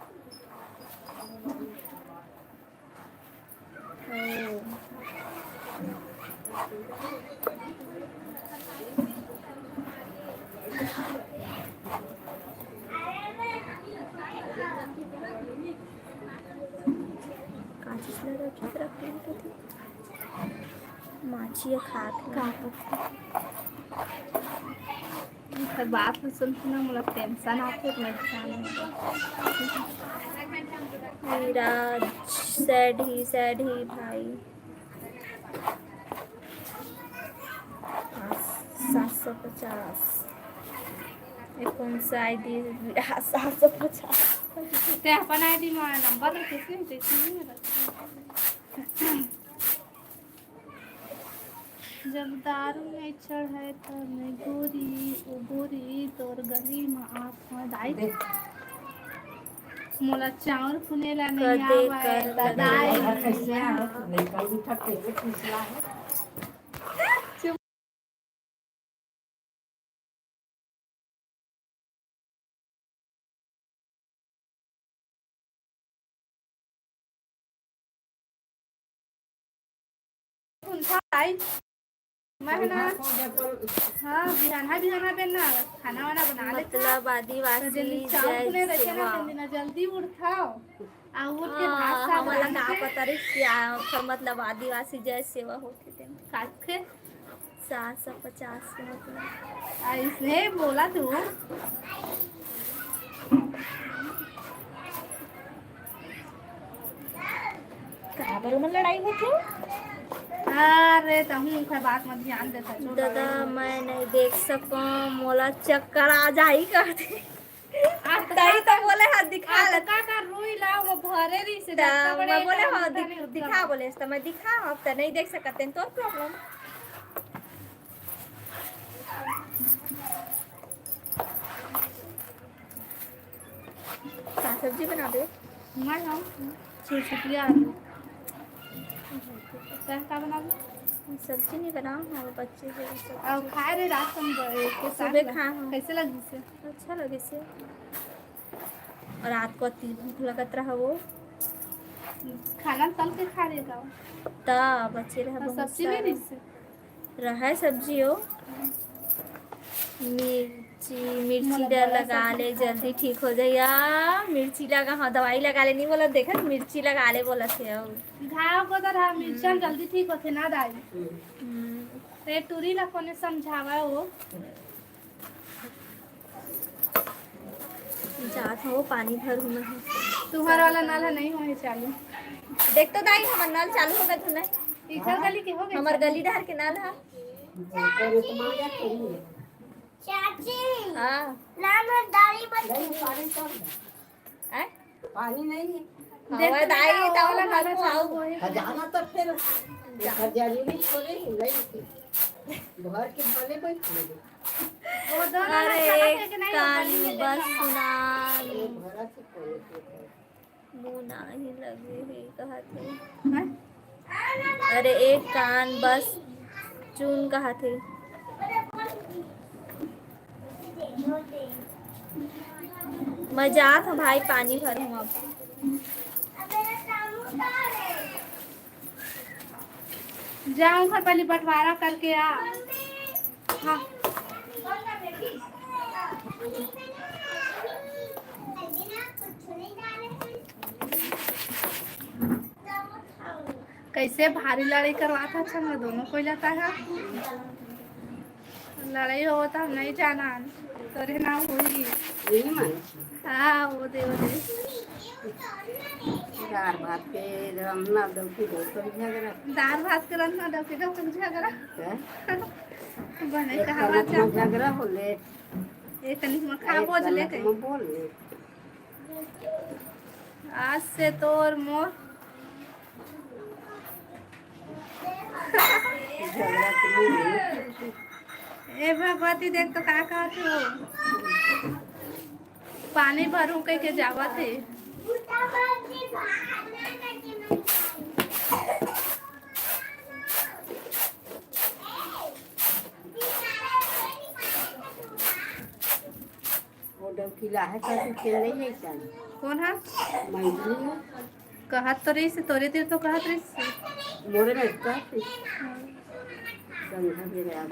माछी खात हर बात में सुनती ना मुझे टेंशन आती है मेरा सैड ही भाई 750 कौन सा ID 750 ते अपन आईडी में नंबर किसी ने देखी नहीं जब दारू में चढ़े तो मैं गोरी तोर गली में आँख में दाई मोला चाउर फुनेला नहीं कदे आवे कर दाई कैसे आ लेकर उठा कैसे पूछला है दाई मैं ना हाँ बिहाना पे ना खाना वाना बना ले मतलब आदिवासी चाउर फुने जय रहे ना सेवा दिन जल्दी उठाओ आ उठ के हाथ साफ हमारा बना का के पता रही क्या मतलब आदिवासी जय सेवा होते थे काट के 750 के मतलब ऐसे बोला तू काबर में लड़ाई होती अरे तहूँ खै बात में ध्यान देता जो दादा मैं नहीं देख सकूं, मोला चक्कर आ जाई कहते। तई तो बोले हाथ दिखा ले का रुई ला वो भरे रही से मैं बोले हाँ दिखा बोले तो मैं दिखा अब तो नहीं देख सकते तो प्रॉब्लम। क्या सब्जी बना दे? मैं हम छुटिया का बना दो सब्जी नहीं बनाओ हमारे बच्चे से और खाए रे रात में के सुबह खा हम। कैसे लगी से अच्छा लगे से और रात को अति भूख लगत रहा वो खाना तल के खा लेगा तब बच्चे रहा बहुत सब्जी भी नहीं से रहा सब्जी हो मिर्ची डर लगा ले जल्दी ठीक हो जाइया। मिर्ची लगा हाँ दवाई लगा ले नहीं बोला देखा मिर्ची लगा ले बोला थे घाव को तो मिर्चन जल्दी ठीक होते ना दाई ते टूरी ला कोने समझावा वो जात हो पानी भर हूँ मैं तुम्हारा वाला नाला नहीं होने चालू देख तो दाई हमार नल चालू हो गए थे ना इधर गली के हो गए हमार गली डहर के नल है चाची हाँ लाल दाढ़ी मत पानी नहीं है हवा दाई तो वाला नल खाओ खजाना तो फिर खजानी भी छोड़े नहीं भर के भले बैठ लगे वो दो अरे कान बस सुना भरा से कोई मुँह नहीं लगे है कहा थे अरे एक कान बस चून कहा थे मजाक भाई पानी भरूँ अब जाऊं घर पहले बंटवारा करके आ हाँ कैसे भारी लड़ाई करवाता अच्छा ना दोनों को जाता है लड़ाई हो तो हम नहीं जाना तोरे नाम होगी नहीं मान हाँ वो दे दार भात के रमना दो की दो तो झगड़ा दाल भात के रंग ना के दो झगड़ा बने खाना कहावत तो झगड़ा होले एक कनी में खा बोझ ले के मैं बोल ले आज से तोर मोर झगड़ा के नहीं ए भगवती देख तो का कहत हो पानी भरू कह के जावत है वो डबकीला है तो खेल नहीं है चल कौन है मैं कहत तो रही से तोरे तीर तो कहत रही से मोरे में का संघा भी रहा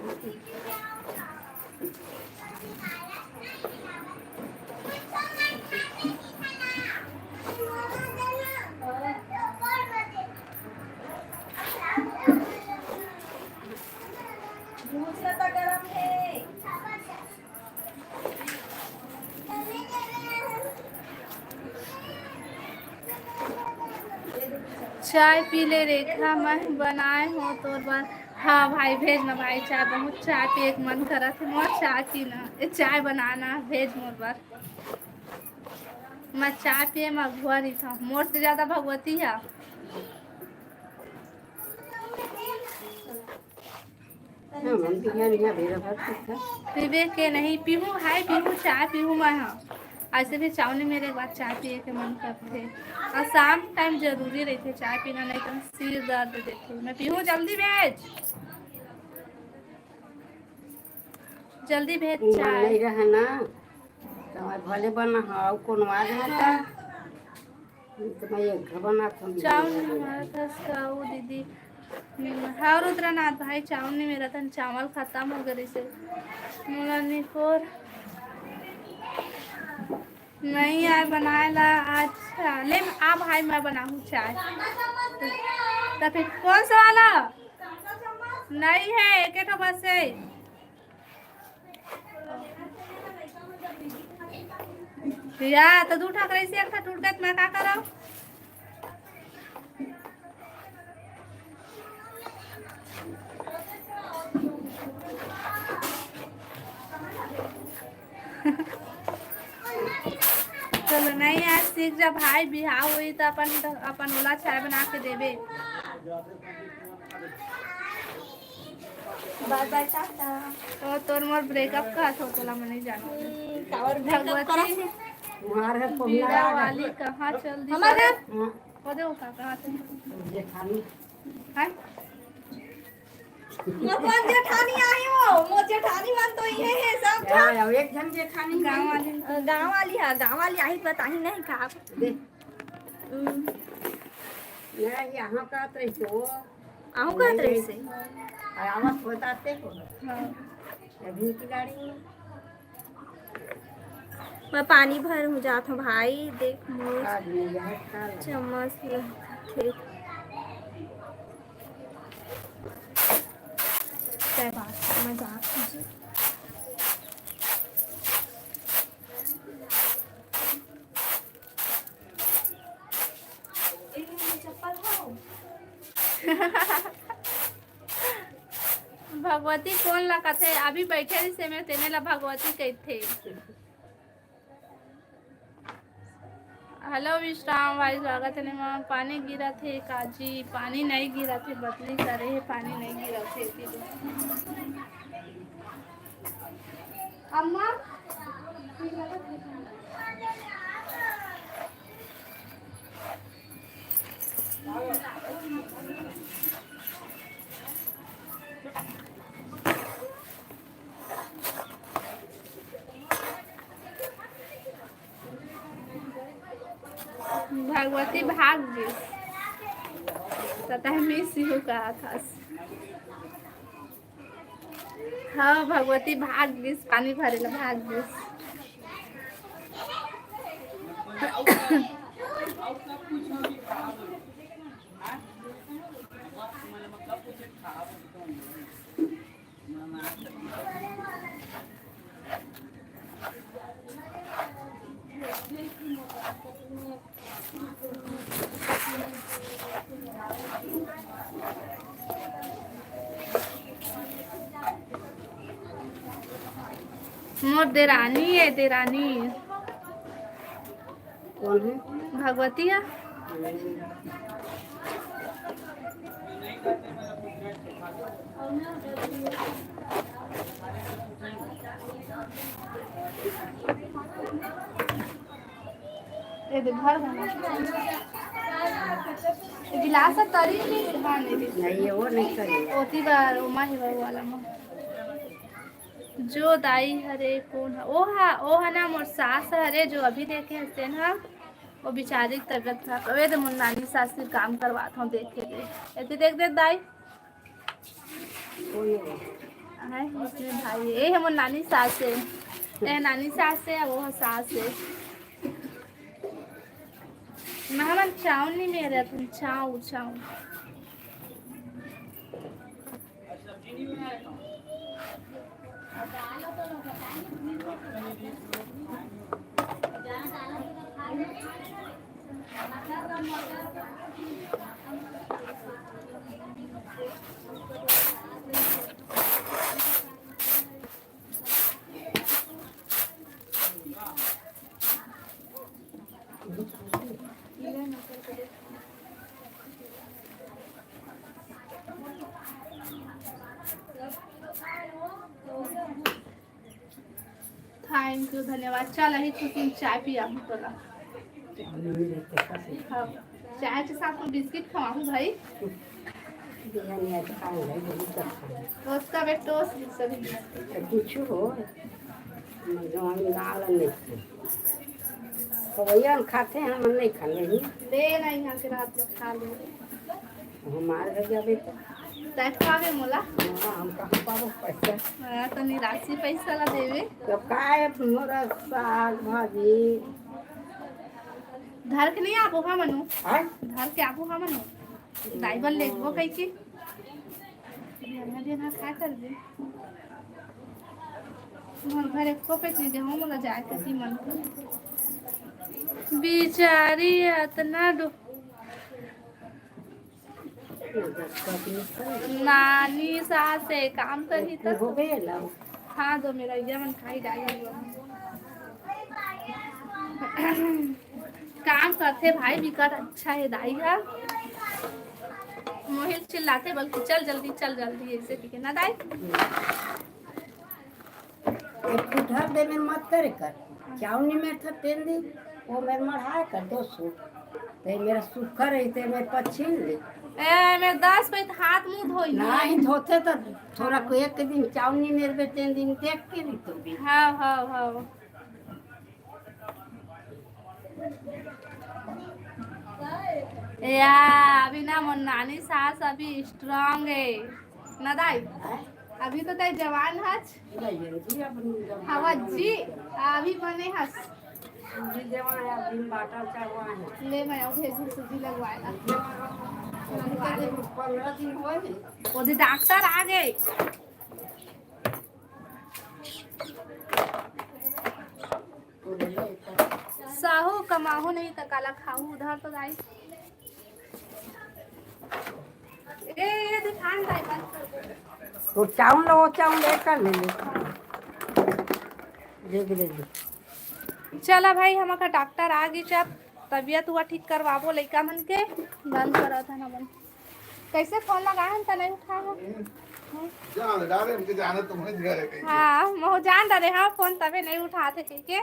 चाय पी ले रेखा मैं बनाए हो तो बार हाँ भाई भेज ना भाई चाय बहुत चाय पे एक मन करा थे मोर चाय पीना चाय बनाना भेज मोर बार मैं चाय पिए मैं अगुआ नहीं था मोर से ज्यादा भगवती है पीवे के नहीं पीहूँ हाय पीहूँ चाय पीहूँ मैं हाँ ऐसे भी चावनी मेरे एक बार चाय पिए के मन करते और शाम टाइम जरूरी रहते चाय पीना नहीं तो सिर दर्द देते मैं पीहूँ जल्दी भेज चाय नहीं रहा ना तो भले बना हाँ कौन आज होता तो मैं एक बना चावल हमारा था दीदी हाँ रुद्रनाथ भाई चावल नहीं मेरा था चावल खत्म हो गए से निकोर नहीं यार बनाएला अच्छा ले आ भाई मैं बनाऊँ चाय तो फिर कौन सा वाला नहीं है एक बस है या तो दू ठाकरे से एक टूट गए मैं क्या करा चलो नहीं आज सीख जा भाई, बिहाव हुई तो अपन ओला चाय बना के देबे। Bye bye tata. तो तोर मोर ब्रेकअप का हो तोला मने जानो। कावर ब्रेकअप करा से तुम्हारे घर को बीड़ा वाली कहाँ चल दी हमारे वो देखो कहाँ थे जेठानी हैं? मोर कौन जेठानी आई हो, मोर जेठानी मान तो ये है सब क्या एक जन जेठानी गाँव वाली गाँव वाली आई बताही नहीं का दे मैं यहाँ का तो आहू कहत रही से आवाज बताते हो हाँ। अभी की गाड़ी में मैं पानी भर हो जात हूँ भाई, देख मोर आदमी यह काला चम्मच खेत क्या बात मजाक कीजिए। भगवती कौन लगा थे अभी बैठे से मैं तेने ला भगवती कहते। हेलो विश्राम भाई स्वागत है निमा। पानी गिरा थे काजी, पानी नहीं गिरा थे बदली करे है, पानी नहीं गिरा थे अम्मा भगवती भाग गई तथा मिस यू कहा था। हाँ भगवती भाग गई, पानी भरेला भाग गई। मोर देरानी है, देरानी कौन है भगवती है। ये देख घर गिलास तरी नहीं वो नहीं करेगा ओती बार ओमा ही वाला में जो दाई हरे कौन है ओ है ना मोर सास हरे जो अभी देखे हंसते ना वो बेचारी की तबीयत खराब अबे तो मोर नानी सास से काम करवाता हूँ देख के लिए ऐसे देख दे दाई है इसमें भाई ये है मोर नानी सास है, ये नानी सास है वो सास है। मैं चाव नहीं मेरे तुम चाव चाव थैंक यू धन्यवाद। चल अही खुशी चाय पिया तोला। हाँ चाय के साथ में बिस्किट खवाऊँ भाई उसका बेट टोस्ट सभी कुछ हो भैया खाते हैं हम नहीं खा ले ले ना यहाँ के रात में खा ले हमारे घर जाबे तो खावे मोला हम कहाँ पाबो पैसा तो निराशी पैसा ला देवे तो काय मोरा साग भाजी धर के नहीं आबो हाँ मनु है धर के आबो हाँ मनु ड्राइवर लेगबो कह के देना खा कर दे तुम्हारे घर एक को पे चीज हम मोला जाए के मन बेचारी इतना नानी सास से काम करी तो हो गया हाँ दो मेरा ये मन खाई जाएगा काम करते भाई बिकट अच्छा है दाई है मोहित चिल्लाते बल्कि चल जल्दी ऐसे ठीक है ना दाई। एक कुठर दे में मत करे कर चावनी में था तेल दी वो मेरे मढ़ाए कर 200 ते मेरा सूखा रही ते मैं पछीन ले ए मैं 10 पे हाथ मुंह धोई नहीं धोते तो थोड़ा को एक दिन चावनी मेरे पे 3 दिन देख के भी तो भी हाँ या अभी ना मुन्नानी सास अभी स्ट्रांग है ना दाई अभी तो ताई जवान हच हवा जी अभी बने हस जी जवान दिन बाटा चावा है ले मैं भेजी सूजी लगवाएगा 15 दिन हो गए वो डॉक्टर आ गए साहू कमाहू नहीं तो काला खाऊ उधर तो गाई ये दिखान दाई बंद कर दो तो चावल वो चावल लेकर ले ले चला भाई हमारा डॉक्टर आ गई जब तबीयत हुआ ठीक करवाबो लड़का मन के बंद करा था ना मन कैसे फोन लगाए हम तो नहीं उठाया जान डाले मुझे जाना तो मुझे घर है कहीं हाँ मैं जान डरे हाँ फोन तबे नहीं उठाते के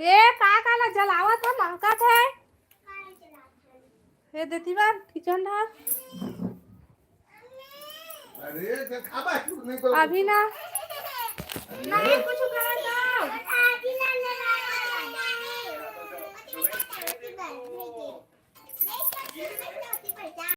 ये काला जलावा था महका है ये देती बार किचन था अरे क्या खाबा नहीं तो अभी ना नहीं कुछ करा दो